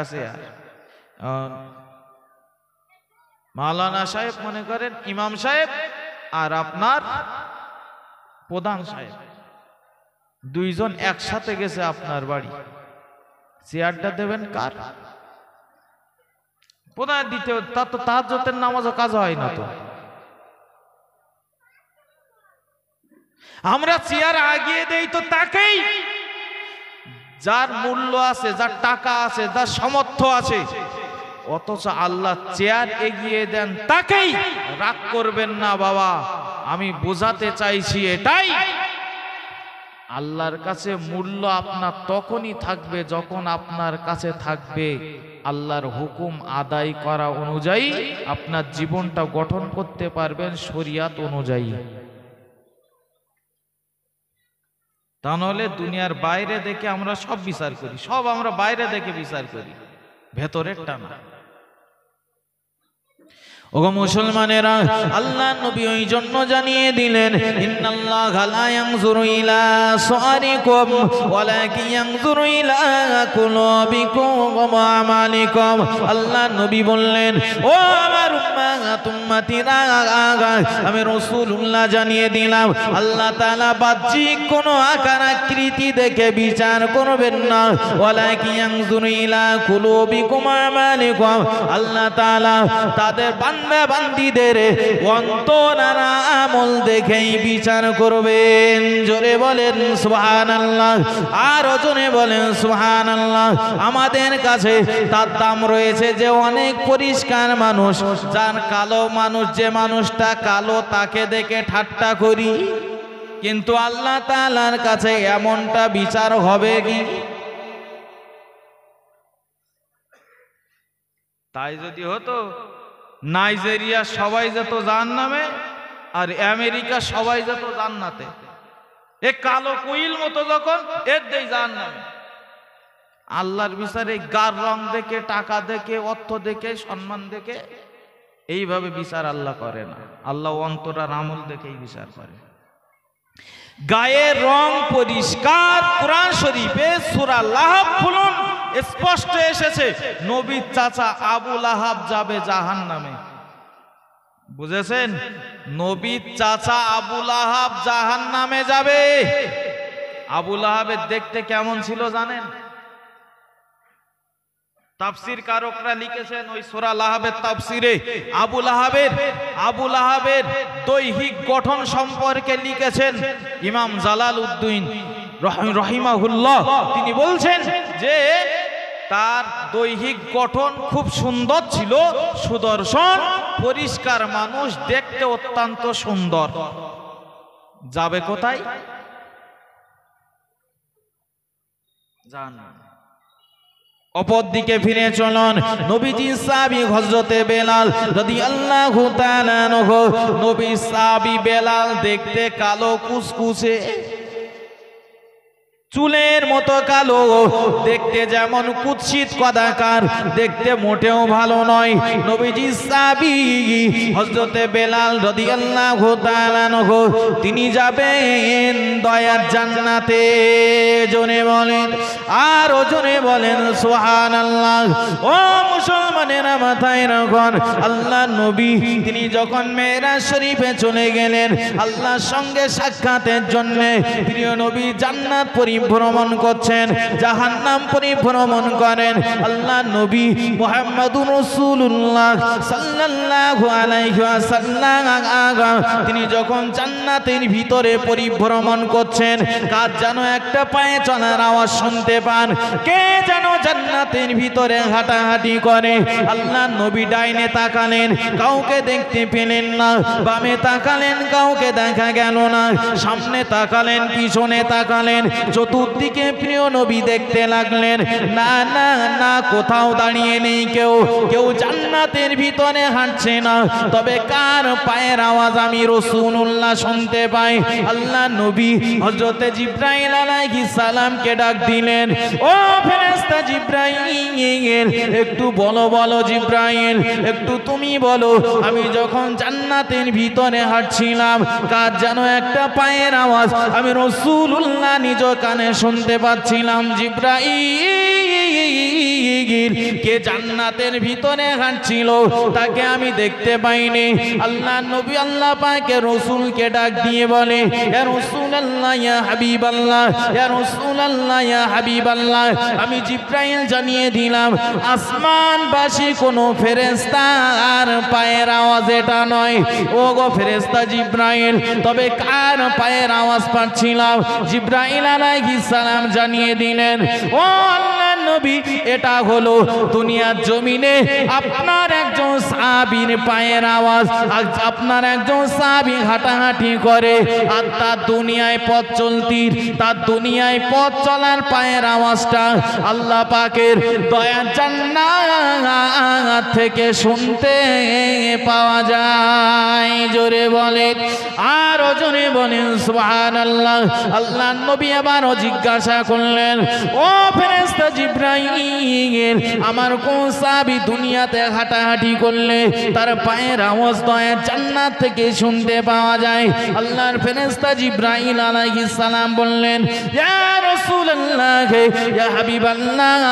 চেয়ার, মাওলানা সাহেব মনে করেন ইমাম সাহেব আর আপনার প্রধান সাহেব, দুইজন একসাথে গেছে আপনার বাড়ি, চেয়ারটা দেবেন কার? প্রধান দিতে। তা তো তাহাজ্জুদের নামাজও কাজা হয় না তো। আমরা চেয়ার আগিয়ে দেই তো তাকেই, যার মূল্য আছে, যার টাকা আছে, যার সামর্থ্য আছে। অথচ আল্লাহ চেয়ার এগিয়ে দেন তাকেই। রাগ করবেন না বাবা, আমি বোঝাতে চাইছি এটাই, আল্লাহর কাছে মূল্য আপনার তখনই থাকবে যখন আপনার কাছে থাকবে আল্লাহর হুকুম আদায় করা অনুযায়ী আপনার জীবনটা গঠন করতে পারবেন শরিয়াত অনুযায়ী। তা নাহলে দুনিয়ার বাইরে দেখে আমরা সব বিচার করি, সব আমরা বাইরে দেখে বিচার করি, ভেতরেরটা না। ওগো মুসলমানেরা, আল্লাহ নবী ওই জন্য জানিয়ে দিলেন, ইন্নাল্লাহা লা ইয়ানজুরু ইলা সুআরিকুম ওয়ালাকিন ইয়ানজুরু ইলা কুলুবিকুম ওয়া আমালিকুম। আল্লাহ নবী বললেন, ও আমার উম্মতিরা, আমি রাসূলুল্লাহ জানিয়ে দিলাম, আল্লাহ তাআলা বাহ্যিক কোনো আকার আকৃতি দেখে বিচার করবেন না। ওয়ালাকিন ইয়ানজুরু ইলা কুলুবিকুম ওয়া আমালিকুম, আল্লাহ তাআলা তাদের বান্দিদের অন্তর আর আমল দেখেই বিচার করবেন। জোরে বলেন সুবহানাল্লাহ, আর জোরে বলেন সুবহানাল্লাহ। আমাদের কাছে তার দাম রয়েছে যে অনেক পরিষ্কার মানুষ, যার কালো মানুষ, যে মানুষটা কালো তাকে দেখে ঠাট্টা করি, কিন্তু আল্লাহ তাআলার কাছে এমনটা বিচার হবে কি? তাই যদি হতো নাইজেরিয়া সবাই যেত জাহান্নামে আর আমেরিকা সবাই যেত জান্নাতে। এ কালো কুইল মতো যখন এর দেই জাহান্নামে। আল্লাহর বিচারে গার রং দেখে, টাকা দেখে, অর্থ দেখে, সম্মান দেখে এইভাবে বিচার আল্লাহ করে না। আল্লাহ অন্তরার আমল দেখেই বিচার করে। গায়ের রং পরিষ্কার, কোরআন শরীফে সূরা লাহাব খুলুন, স্পষ্ট এসেছে নবীর চাচা আবু লাহাব যাবে জাহান্নামে। বুঝেছেন? নবীর চাচা আবু লাহাব জাহান্নামে যাবে। আবু লাহাবের দেখতে কেমন ছিল জানেন? তাফসীর কারকরা লিখেছেন ওই সূরা লাহাবের তাফসীরে আবু লাহাবের দৈহিক গঠন সম্পর্কে লিখেছেন ইমাম জালালউদ্দিন রহিমাহুল্লাহ। তিনি বলছেন যে তার দৈহিক গঠন খুব সুন্দর ছিল, সুদর্শন, পরিষ্কার মানুষ, দেখতে অত্যন্ত সুন্দর। যাবে কোথায়? জাহান্নামে। অপর দিকে ফিরে চলুন, নবীজি সাহাবী হযরতে বেলাল রাদিয়াল্লাহু তাআলা আনহু। নবী সাহাবী বেলাল দেখতে কালো কুচকুচে, চুলের মতো কালো, দেখতে যেমন কুৎসিত কদাকার, দেখতে মোটেও ভালো নয়। নবীজি সাহাবী হযরতে বেলাল রাদিয়াল্লাহু তাআলা আনহু তিনি যাবেন দয়ার জান্নাতে। জোরে বলেন, আর জোরে বলেন সুবহানাল্লাহ। ও মুসলমানেরা মাথায় রাখুন, আল্লাহর নবী তিনি যখন মেরাজ শরীফে চলে গেলেন আল্লাহর সঙ্গে সাক্ষাতের জন্য, প্রিয় নবী জান্নাত পরিভ্রমণ করছেন, জাহান্নাম পরিভ্রমণ করেন। আল্লাহর নবী মুহাম্মদুর রাসূলুল্লাহ সাল্লাল্লাহু আলাইহি ওয়াসাল্লাম তিনি যখন জান্নাতের ভিতরে পরিভ্রমণ করছেন, কার যেন একটা পায়ে চলার আওয়াজ শুনতে পান, কে যেন জান্নাতের ভিতরে হাঁটাহাঁটি করে। আল্লাহর নবী ডাইনে তাকালেন, কাউকে দেখতে পেলেন না, বামে তাকালেন, কাউকে দেখা গেল না, সামনে তাকালেন, পিছনে তাকালেন, চতুর্দিকে প্রিয় নবী দেখতে লাগলেন, না না না, কোথাও দাঁড়িয়ে নেই কেউ, কেউ জান্নাতের ভিতরে হাঁটছে না, তবে কার পায়ের আওয়াজ আমি রাসূলুল্লাহ শুনতে পাই। আল্লাহ নবী হযরতে জিবরাইল আলাইহিস সালামকে ডাক দিলেন, ও ফেরেশতা জিবরাইল, একটু বলো বলো জিবরাইল, একটু তুমি বলো, আমি যখন জান্নাতের ভিতরে হাঁটছিলাম কার যেন একটা পায়ের আওয়াজ আমি রাসূলুল্লাহ নিজ কানে শুনতে পাচ্ছিলাম। জিবরাইল, কে জান্নাতের ভিতরে হাঁটছিল তাকে আমি দেখতে পাইনি। আল্লাহ নবী আল্লাহ পাকের রাসূলকে ডাক দিয়ে বলে, ইয়া রাসূলুল্লাহ, ইয়া হাবিবাল্লাহ, ইয়া রাসূলুল্লাহ, ইয়া হাবিবাল্লাহ, আমি জিবরাইল জানিয়ে দিলাম আসমানবাসী কোনো ফেরেশতার পায়ের আওয়াজ এটা নয়। ও গো ফেরেশতা জিবরাইল, তবে কার পায়ের আওয়াজ পাচ্ছিলাম? জিবরাইল আলাইহিস সালাম জানিয়ে দিলেন, ও আল্লাহর নবী, এটা হলো দুনিয়ার জমিনে আপনার একজন সাহাবীর পায়ের আওয়াজ। আপনার একজন সাহাবী হাঁটাহাঁটি করে, আর তার দুনিয়ায় পথ চলতির, তার দুনিয়ায় পথ চলার পায়ের আওয়াজটা আল্লাহ পাকের দয়ার জান্নাত থেকে শুনতে পাওয়া যায়। জোরে বলেন, আর জোরে বলেন সুবহানাল্লাহ। আল্লাহ নবী আবারও জিজ্ঞাসা করলেন, ও ফেরেশতা জিবরাইল, আমার কোন সাহাবী দুনিয়াতে হাঁটাহাঁটি করলে তার পায়ের আওয়াজ দয়ার জান্নাত থেকে শুনতে পাওয়া যায়? আল্লাহর ফেরেশতা জিবরাইল আলাইহিস সালাম বললেন, ইয়া রাসূলুল্লাহ, ইয়া হাবিবাল্লাহ,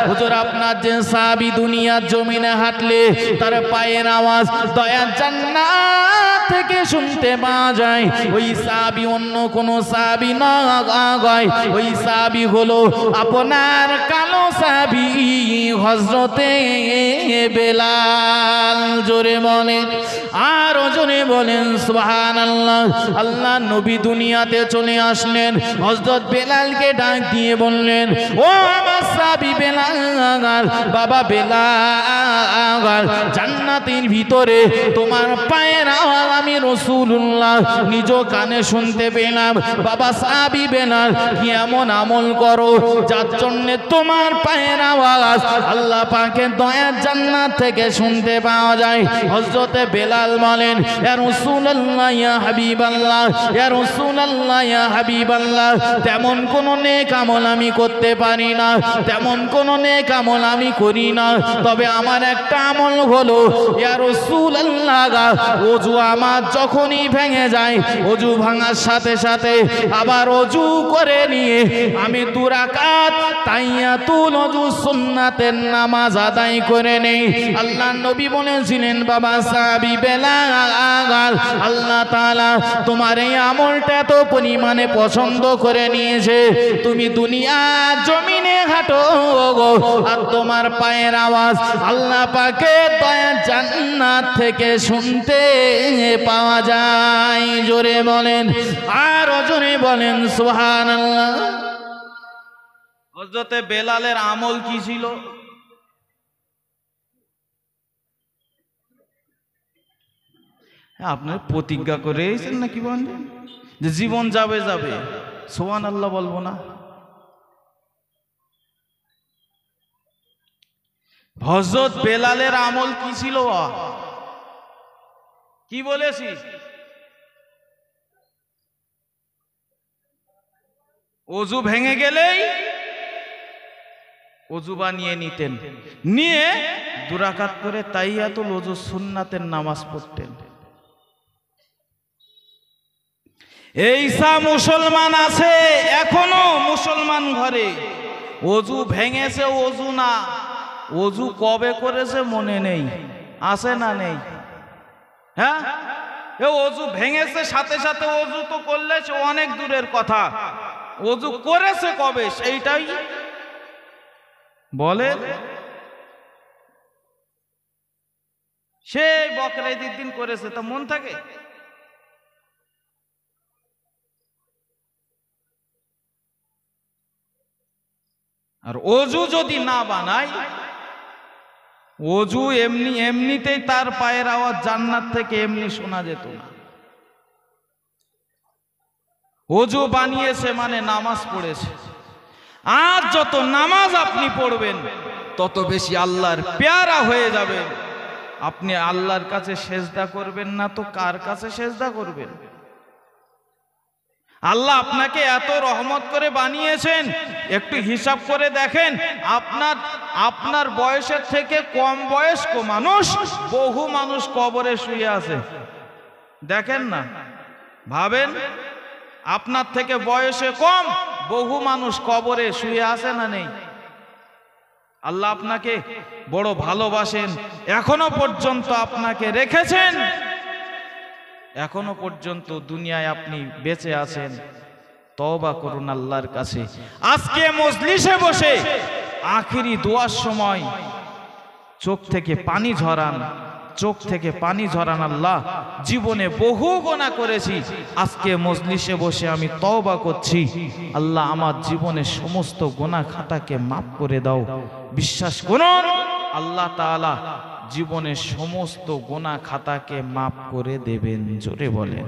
হুজুর আপনার যে সাহাবী দুনিয়ার জমিনে হাঁটলে তার পায়ের আওয়াজ দয়ার জান্নাত থেকে শুনতে পাওয়া যায়, ওই সাহাবী অন্য কোন সাহাবী নয়, ওই সাহাবী হলো আপনার কালো সাহাবী হযরতে বেলাল। জোরে বলেন, আর জোরে বলেন সুবহানাল্লাহ। আল্লাহ নবী দুনিয়াতে চলে আসলেন, হযরত বেলালকে ডাক দিয়ে বললেন, ও আমার সাহাবী বেলাল, বাবা বেলাল, জান্নাতের ভিতরে তোমার পায়ের আওয়াজ আমি রাসূলুল্লাহ নিজ কানে শুনতে পেলাম। বাবা সাহাবী বেলাল, কি এমন আমল করো যার জন্য তোমার পায়ের আওয়াজ আল্লাহ পাকের দয়ার জান্নাত থেকে শুনতে পাওয়া যায়? হযরতে বেলাল বলেন, ইয়া রাসূলুল্লাহ, ইয়া হাবিবাল্লাহ, ইয়া রাসূলুল্লাহ, ইয়া হাবিবাল্লাহ, তেমন কোন নেক আমল আমি করতে পারি না, তেমন কোন নেক আমল আমি করি না, তবে আমার একটা আমল হলো, ইয়া রাসূলুল্লাহ, ওযু আমার যখনই ভেঙে যায়, ওযু ভাঙার সাথে সাথে আবার ওযু করে নিয়ে আমি 2 রাকাত তাহিয়াতুল ওযু সুন্নাতের নামাজ আদায় করে নেই। আল্লাহর নবী বলেছিলেন, বাবা সাহাবী বেলাল, আল্লাহ তাআলা তোমার এই আমলটা এত পরিমাণে পছন্দ করে নিয়েছে, তুমি দুনিয়ার জমিনে হাঁটো আর তোমার পায়ের আওয়াজ আল্লাহ পাকের দয়ার জান্নাত থেকে শুনতে পাওয়া যায়। জোরে বলেন, আর জোরে বলেন সুবহানাল্লাহ। হযরতে বেলালের আমল কি ছিল? আপনার প্রতিজ্ঞা করে এসেছেন নাকি বলেন যে জীবন যাবে যাবে, সুবহানাল্লাহ বলবো না? হযরত বেলালের আমল কি ছিল? কি বলেছি? ওযু ভেঙে গেলেই ওযু বানিয়ে নিতেন, নিয়ে 2 রাকাত করে তাহিয়াতুল ওযু সুন্নাতের নামাজ পড়তেন। এইসা মুসলমান আছে এখনো মুসলমান ঘরে, ওযু ভেঙেছে ওযু না, ওযু কবে করেছে মনে নেই, আছে না নেই? হ্যাঁ, এ ওযু ভেঙেছে সাথে সাথে ওযু তো করলে অনেক দূরের কথা, ওযু করেছে কবে সেইটাই বলে। সেই বকরা ঈদের দিন করেছে, তা মন থাকে? আর ওযু যদি না বানায়, ওযু এমনিতেই তার পায়ের আওয়াজ জান্নাত থেকে এমনি শোনা যেত না। ওযু বানিয়েছে মানে নামাজ পড়েছে। আর যত নামাজ আপনি পড়বেন তত বেশি আল্লাহর পেয়ারা হয়ে যাবেন। আপনি আল্লাহর কাছে সেজদা করবেন না তো কার কাছে সেজদা করবেন? আল্লাহ আপনাকে এত রহমত করে বানিয়েছেন, একটু হিসাব করে দেখেন, আপনার বয়সের থেকে কম বয়স্ক মানুষ, বহু মানুষ কবরে শুয়ে আছে। দেখেন না, ভাবেন, আপনার থেকে বয়সে কম বহু মানুষ কবরে শুয়ে আছে না নেই? আল্লাহ আপনাকে বড় ভালোবাসেন, এখনো পর্যন্ত আপনাকে রেখেছেন, এখনো পর্যন্ত দুনিয়ায় আপনি বেঁচে আছেন। তওবা করুন আল্লাহর কাছে। আজকে মজলিসে বসে আখিরি দোয়ার সময় চোখ থেকে পানি ঝরান, চোখ থেকে পানি ঝরান। আল্লাহ, জীবনে বহু গুনাহ করেছি, আজকে মজলিসে বসে আমি তওবা করছি। আল্লাহ, আমার জীবনের সমস্ত গুনাহ খাতাকে মাফ করে দাও। বিশ্বাস করুন আল্লাহ তাআলা জীবনের সমস্ত গুনাহ খাতাকে মাফ করে দেবেন। জোরে বলেন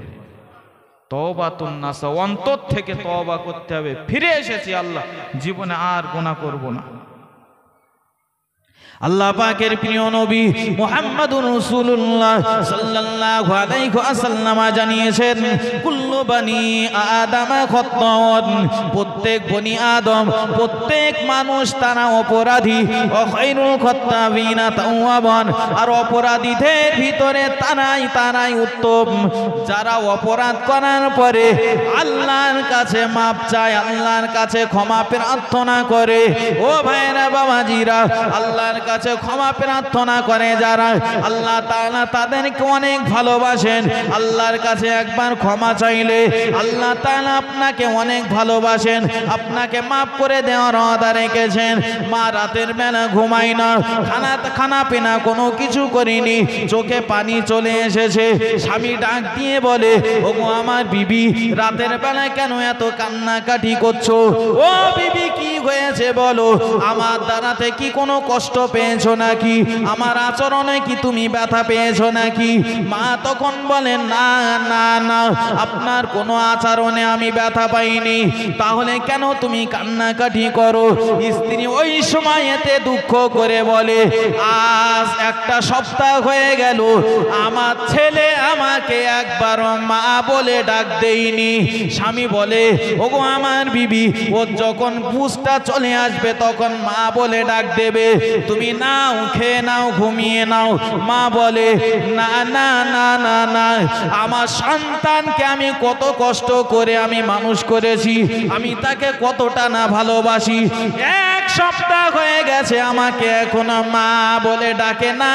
তওবাতুন নাসা, অন্তর থেকে তওবা করতে হবে। ফিরে এসেছি আল্লাহ, জীবনে আর গুনাহ করব না। আল্লাহ পাকের প্রিয় নবী মুহাম্মদুর রাসূলুল্লাহ সাল্লাল্লাহু আলাইহি ওয়াসাল্লাম জানিয়েছেন, কুল্লু বনি আদম খাত্তাউন, প্রত্যেক বনি আদম, প্রত্যেক মানুষ তারা অপরাধী। ও খায়রুল খাত্তাবিনা তাওয়াবান, আর অপরাধীদের ভিতরে তারাই উত্তম যারা অপরাধ করার পরে আল্লাহর কাছে মাপ চায়, আল্লাহর কাছে ক্ষমা প্রার্থনা করে। ও ভাইরা বাবাজিরা, আল্লাহর কাছে ক্ষমা প্রার্থনা করে যারা, আল্লাহ তাআলা তাদেরকে অনেক ভালোবাসেন। আল্লাহর কাছে একবার ক্ষমা চাইলে আল্লাহ তাআলা আপনাকে অনেক ভালোবাসেন, আপনাকে মাফ করে দেওয়ার ওয়াদা রেখেছেন। মা রাতের বেলা ঘুমাই না, খানা পিনা কোনো কিছু করিনি, চোখে পানি চলে এসেছে। স্বামী ডাক দিয়ে বলে, ওগো আমার বিবি, রাতের বেলায় কেন এত কান্নাকাটি করছো? ও বিবি, কি হয়েছে বলো? আমার দ্বারাতে কি কোনো কষ্ট পেয়েছো নাকি? আমার আচরণে কি তুমি ব্যথা পেয়েছো নাকি? মা তখন বলেন, না না না, আপনার কোনো আচরণে আমি ব্যথা পাইনি। তাহলে কেন তুমি কান্নাকাটি করো? স্ত্রী ওই সময়তে দুঃখ করে বলে, আজ একটা সপ্তাহ হয়ে গেল আমার ছেলে আমাকে একবারও মা বলে ডাক দেয়নি। স্বামী বলে, ওগো আমার বিবি, ও যখন বুঝটা চলে আসবে তখন মা বলে ডাক দেবে, তুমি নাও, খেয়ে নাও, ঘুমিয়ে নাও। মা বলে, না না না না না, আমার সন্তানকে আমি কত কষ্ট করে আমি মানুষ করেছি, আমি তাকে কতটা না ভালোবাসি। 1 সপ্তাহ হয়ে গেছে আমাকে এখনো মা বলে ডাকে না।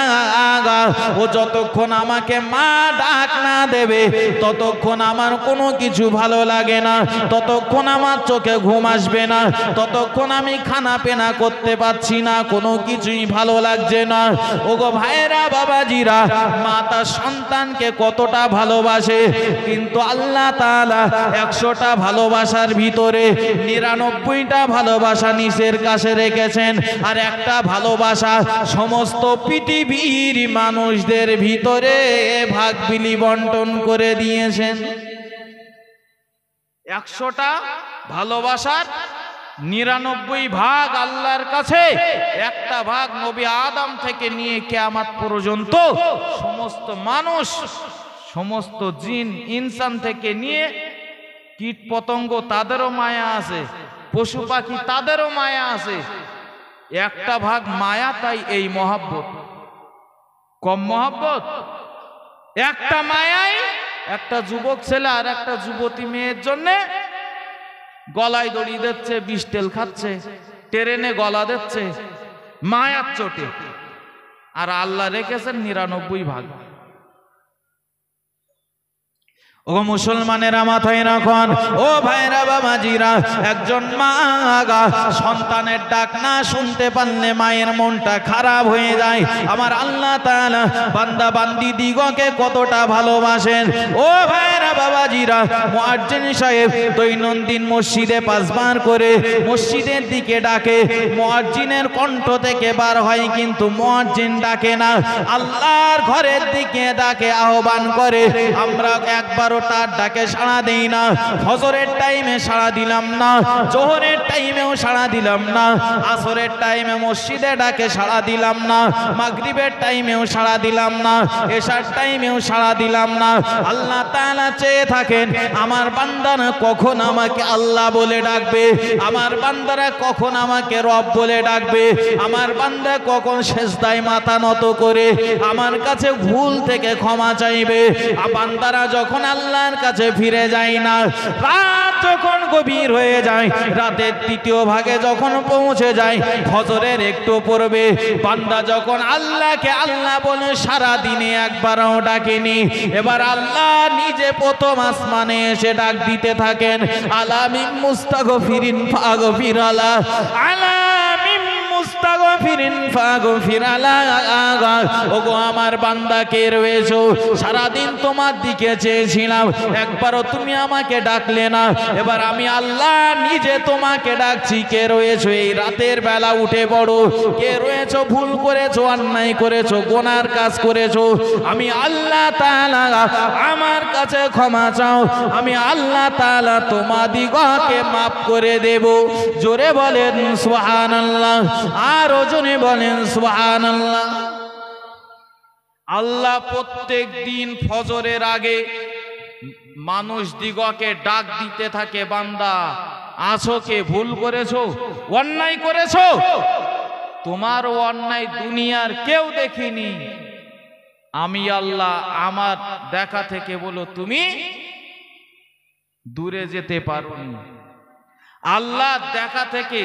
ও যতক্ষণ আমাকে মা ডাক না দেবে ততক্ষণ আমার কোনো কিছু ভালো লাগে না, ততক্ষণ আমার চোখে ঘুম আসবে না, ততক্ষণ আমি খানা পেনা করতে পারছি না, কোনো কিছুই ভালো লাগছে না। ওগো ভাইরা বাবাজিরা, মা তার সন্তানকে কতটা ভালোবাসে, কিন্তু আল্লাহ তাআলা 100টা ভালোবাসার ভিতরে 99টা ভালোবাসা নিচের কাছে রেখেছেন, আর একটা ভালোবাসা সমস্ত পৃথিবীর মানুষদের ভিতরে ভাগ বিলি বন্টন করে দিয়েছেন। 100টা ভালোবাসার 99 ভাগ আল্লাহর কাছে, একটা ভাগ নবী আদম থেকে নিয়ে কিয়ামত পর্যন্ত সমস্ত মানুষ, সমস্ত জিন ইনসান থেকে নিয়ে কীট পতঙ্গ তাদেরও মায়া আছে, পশু পাখি তাদেরও মায়া আছে। একটা ভাগ মায়া, তাই এই মহব্বত। কম মহব্বত? একটা মায়াই একটা যুবক ছেলে আর একটা যুবতী মেয়ের জন্য গলায় দড়ি দিচ্ছে, বিষ তেল খাচ্ছে, ট্রেনে গলা দিচ্ছে মায়ার চোটে। আর আল্লাহ রেখেছেন 99 ভাগ। ও মুসলমানেরা মাথায় রাখুন, ও ভাইরা বাবাজিরা, একজন মা সন্তানের ডাক না শুনতে পারলে মায়ের মনটা খারাপ হয়ে যায়। আমার আল্লাহ তাআলা বান্দা বান্দি দিগকে কতটা ভালোবাসেন। ও ভাইরা বাবাজিরা, মুয়াজ্জিন সাহেব দৈনন্দিন মসজিদে 5 বার করে মসজিদের দিকে ডাকে। মুয়াজ্জিনের কণ্ঠ থেকে বার হয়, কিন্তু মুয়াজ্জিন ডাকে না, আল্লাহর ঘরের দিকে ডাকে, আহ্বান করে। আমরা একবার তার ডাকে সাড়া দেই না। ফজরের টাইমে সাড়া দিলাম না, জোহরের টাইমেও সাড়া দিলাম না, আসরের টাইমে মসজিদে ডাকে সাড়া দিলাম না, মাগরিবের টাইমেও সাড়া দিলাম না, এশার টাইমেও সাড়া দিলাম না। আল্লাহ তাআলা চেয়ে থাকেন আমার বান্দারা কখন আমাকে আল্লাহ বলে ডাকবে, আমার বান্দারা কখন আমাকে রব বলে ডাকবে, আমার বান্দা কখন সেজদায় মাথা নত করে আমার কাছে ভুল থেকে ক্ষমা চাইবে। বান্দারা যখন আল্লাহর কাছে ফিরে যায় না, রাত যখন গভীর হয়ে যায়, রাতের 3য় ভাগে যখন পৌঁছে যায়, ফজরের একটু পড়বে, বান্দা যখন আল্লাহকে আল্লাহ বলে সারা দিনে একবারও ডাকেনি, এবার আল্লাহ নিজে প্রথম আসমানে এসে ডাক দিতে থাকেন, আলামিন মুস্তাগফিরিন ফাগফির আলা, আলামিন মুস্তাগফিরিন ফাগফির আলা। ওগো আমার বান্দা কে রয়েছো, সারাদিন তোমার দিকে চেয়েছিলাম, একবারও তুমি আমাকে ডাকলে না, এবার আমি আল্লাহ নিজে তোমাকে ডাকছি। কে রয়েছো এই রাতের বেলা, উঠে পড়ো। কে রয়েছো ভুল করেছো, অন্যায় করেছো, গুনার কাজ করেছো, আমি আল্লাহ তাআলা আমার কাছে ক্ষমা চাও, আমি আল্লাহ তাআলা তোমাদিগকে মাফ করে দেব। জোরে বলেন সুবহানাল্লাহ, আর জোরে বলেন সুবহানাল্লাহ। আল্লাহ প্রত্যেক দিন ফজরের আগে মানুষ দিগকে ডাক দিতে থাকে, বান্দা আছো কে, ভুল করেছো, অন্যায় করেছো, তোমার অন্যায় দুনিয়ার কেউ দেখিনি, আমি আল্লাহ আমার দেখা থেকে বলো তুমি দূরে যেতে পারোনি। আল্লাহ দেখা থেকে,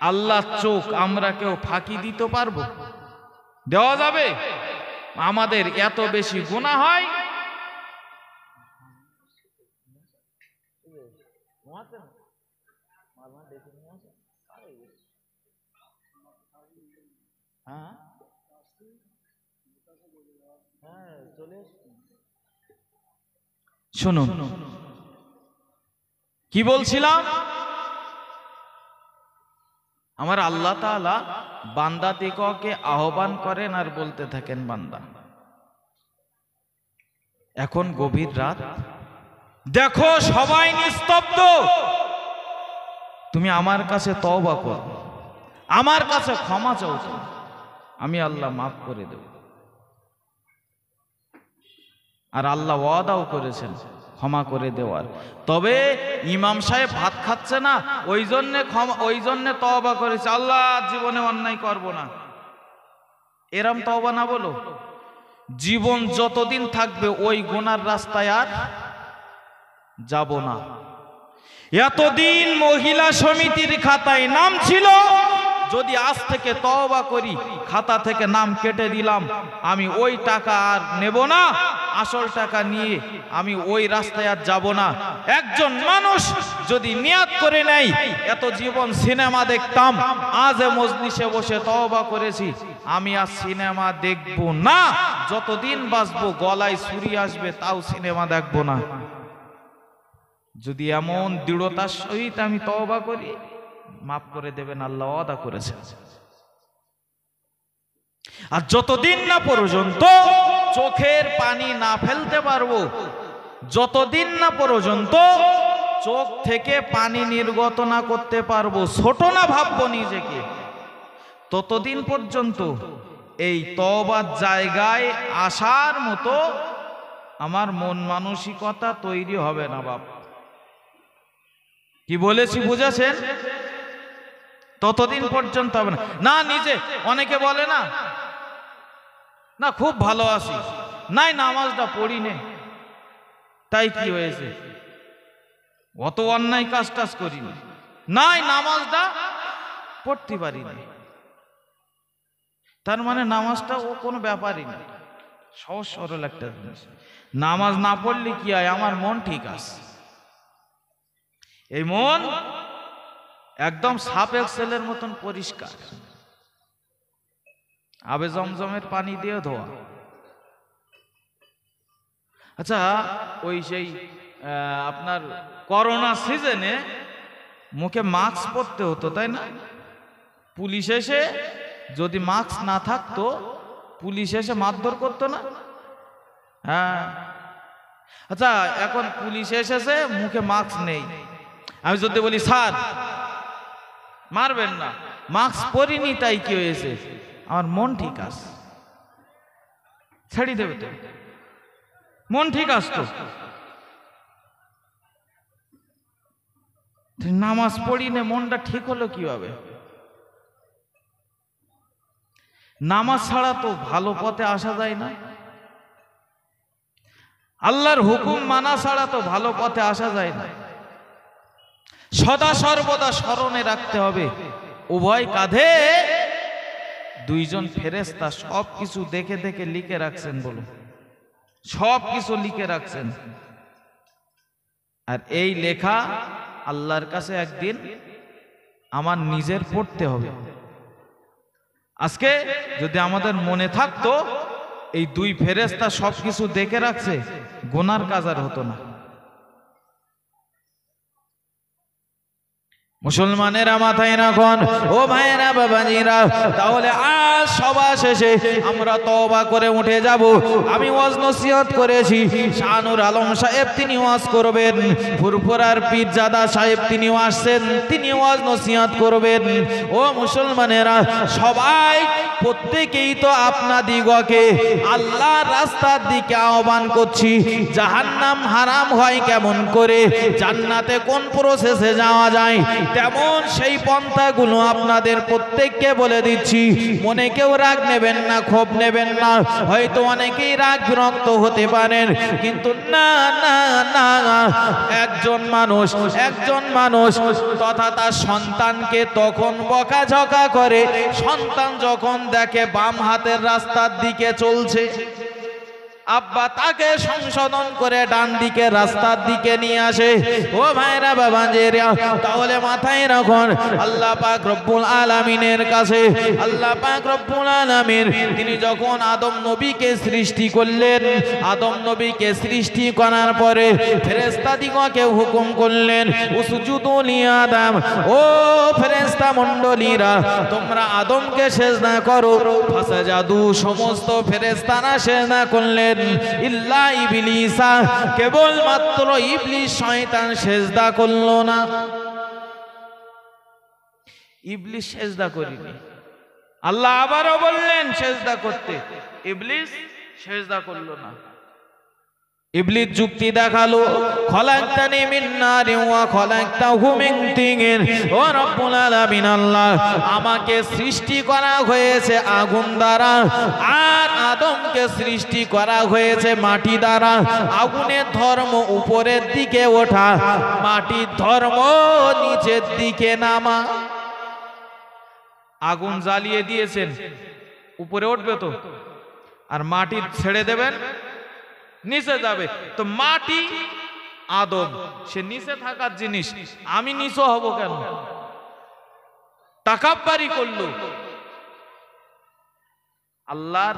আল্লাহ চোখ আমরা কেউ ফাঁকি দিতে পারবো? দেওয়া যাবে? আমাদের এত বেশি গুনাহ হয়, শুনুন কি বলছিলাম। আমার আল্লাহ তাআলা বান্দা দিগকে আহ্বান করেন আর বলতে থাকেন, বান্দা এখন গভীর রাত, দেখো সবাই নিস্তব্ধ, তুমি আমার কাছে তওবা করো, আমার কাছে ক্ষমা চাও, আমি আল্লাহ মাফ করে দেব। আর আল্লাহ ওয়াদাও করেছেন ক্ষমা করে দেওয়ার। তবে ইমাম সাহেব ভাত খাচ্ছে না, ওই জন্য তওবা করেছে, আল্লাহ জীবনে অন্যায় করব না, এরম তওবা না বলো। জীবন যতদিন থাকবে ওই গুনার রাস্তায় আর যাব না। এতদিন মহিলা সমিতির খাতায় নাম ছিল, যদি আজ থেকে তওবা করি, খাতা থেকে নাম কেটে দিলাম, আমি ওই টাকা আর নেব না, আসল টাকা নিয়ে আমি ওই রাস্তায় আর যাব না। একজন মানুষ যদি নিয়াত করে নেয়, এত জীবন সিনেমা দেখতাম, আজ মজলিসে বসে তওবা করেছি, আমি আর সিনেমা দেখব না, যতদিন বাঁচবো গলায় ছুরি আসবে তাও সিনেমা দেখব না। যদি এমন দৃঢ়তার সহিত আমি তওবা করি, মাফ করে দেবেন, আল্লাহ ওয়াদা করেছেন। আর যতদিন না পর্যন্ত চোখের পানি না ফেলতে পারবো, যতদিন না পর্যন্ত চোখ থেকে পানি নির্গত না করতে পারবো, ছোট না ভাববো নিজেকে, ততদিন পর্যন্ত এই তওবার জায়গায় আসার মতো আমার মন মানসিকতা তৈরি হবে না। বাপ কি বলেছি বুঝেছেন? ততদিন পর্যন্ত হবে না। না নিজে অনেকে বলে না, না খুব ভালো আছি, নাই নামাজটা পড়ি নে, তাই কি হয়েছে, অত অন্যায় কাজ টাজ করিনি, নাই নামাজটা পড়তে পারি না, তার মানে নামাজটা ও কোনো ব্যাপারই না। সহজ সরল একটা জিনিস, নামাজ না পড়লে কি হয়, আমার মন ঠিক আছে, এই মন একদম সাপ এক্সেলের মতন পরিষ্কার, আবে জমজমের পানি দিয়ে ধোয়া। আচ্ছা ওই সেই আপনার করোনা সিজনে মুখে মাস্ক পরতে হতো তাই না? পুলিশ এসে যদি মাস্ক না থাকতো, পুলিশ এসে মারধর করতো না? হ্যাঁ। আচ্ছা এখন পুলিশ এসেছে, মুখে মাস্ক নেই, আমি যদি বলি স্যার মারবেন না, মাস্ক পরিনি তাই কি হয়েছে, আমার মন ঠিক আছে, ছেড়ে দেবে তো, মন ঠিক আসতো। নামাজ পড়ি না, মনটা ঠিক হলো কিভাবে? নামাজ ছাড়া তো ভালো পথে আসা যায় না, আল্লাহর হুকুম মানা ছাড়া তো ভালো পথে আসা যায় না। সদা সর্বদা স্মরণে রাখতে হবে উভয় কাঁধে দুইজন ফেরেশতা সব কিছু দেখে দেখে লিখে রাখছেন। বলুন, সব কিছু লিখে রাখছেন, আর এই লেখা আল্লাহর কাছে একদিন আমার নিজের পড়তে হবে। আজকে যদি আমাদের মনে থাকতো এই দুই ফেরেশতা সবকিছু দেখে রাখছে, গুনার কাজ আর হতো না। মুসলমানেরা মাথায় রাখুন, ও ভাইয়েরা বাবাজিরা, তাহলে আজ সভা শেষে আমরা তওবা করে উঠে যাব। আমি ওয়াজ নসিহত করেছি, শাহনুর আলম সাহেব তিনি ওয়াজ করবেন, ফুরফুরার পীরজাদা সাহেব তিনি আসছেন, তিনি ওয়াজ নসিহত করবেন। ও মুসলমানেরা সবাই প্রত্যেকেই তো আপনাদিগকে আল্লাহর রাস্তার দিকে আহ্বান করছি। জাহান্নাম হারাম হয় কেমন করে, জান্নাতে কোন প্রসেসে যাওয়া যায়, তেমন সেই পন্থাগুলো আপনাদের প্রত্যেককে বলে দিচ্ছি। মনে কেউ রাগ নেবেন না, ক্ষোভ নেবেন না, হয়তো অনেকেই রাগ বিরক্ত হতে পারেন, কিন্তু না না না, একজন মানুষ তথা তার সন্তানকে তখন বকাঝকা করে, সন্তান যখন দেখে বাম হাতের রাস্তার দিকে চলছে, আব্বা তাকে সংশোধন করে ডান দিকে রাস্তার দিকে নিয়ে আসে। ও ভাইরা বাবাজিরা, তাহলে মাথায় রাখুন, আল্লাহ পাক রব্বুল আলামিনের কাছে, আল্লাহ পাক রব্বুল আলামিন তিনি যখন আদম নবীকে সৃষ্টি করলেন, আদম নবীকে সৃষ্টি করার পরে ফেরেশতাদিগকে হুকুম করলেন, উসজুদু লি আদম, ও ফেরেশতা মণ্ডলীরা তোমরা আদমকে সিজদা করো। ফাসাজাদু, সমস্ত ফেরেশতারা সিজদা করলেন, ইল্লা ইবলিসা, কেবল মাত্র ইবলিস শয়তান সিজদা করলো না। ইবলিস সিজদা করেনি, আল্লাহ আবারও বললেন সিজদা করতে, ইবলিস সিজদা করলো না। ইবলিস যুক্তি দেখালো, খলাকতানি মিন নারিন ওয়া খলাকতাহু মিন তিন, ও রব্বুল আলামিন আল্লাহ আমাকে সৃষ্টি করা হয়েছে আগুন দ্বারা, আর আদমকে সৃষ্টি করা হয়েছে মাটি দ্বারা। আগুনের ধর্ম উপরের দিকে ওঠা, মাটির ধর্ম নিচের দিকে নামা। আগুন জ্বালিয়ে দিয়েছেন, উপরে উঠবে তো, আর মাটি ছেড়ে দেবেন নিচে যাবে। তো মাটি আদম সে নিচে থাকার জিনিস, আমি নিচে হব কেন? তাকাব্বারি করলো, আল্লাহর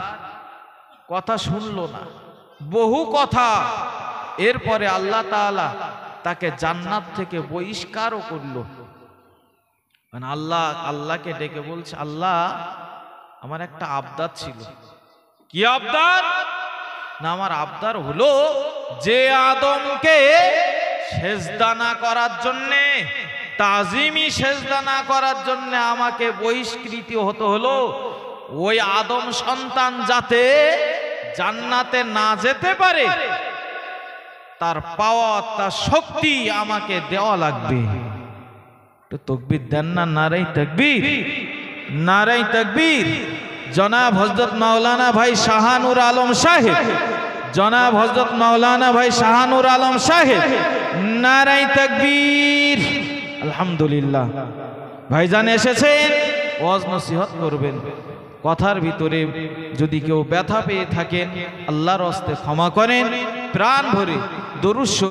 কথা শুনলো না, বহু কথা। এরপরে আল্লাহ তাআলা তাকে জান্নাত থেকে বহিষ্কারও করলো। মানে আল্লাহকে ডেকে বলছে, আল্লাহ আমার একটা আবদার ছিল। কি আবদার? না, আমার আবদার হলো যে আদমকে সেজদা না করার জন্যে, তাজিমি সেজদা না করার জন্য আমাকে বহিষ্কৃত হতে হলো। ওই আদম সন্তান যাতে জান্নাতে না যেতে পারে তার পাওয়ার, তার শক্তি আমাকে দেওয়া লাগবে। তো তাকবীর দেন না? নারায়ে তাকবীর, নারায়ে তাকবীর। জনাব হযরত মাওলানা ভাই শাহানুর আলম সাহেব, জনাব হযরত মাওলানা ভাই শাহানুর আলম সাহেব, নারায়ে তাকবীর। আলহামদুলিল্লাহ। ভাইজান এসেছেন, ওয়াজ নসিহত করবেন। কথার ভিতরে যদি কেউ ব্যথা পেয়ে থাকেন আল্লাহর হস্তে ক্ষমা করেন, প্রাণ ভরে দরুদ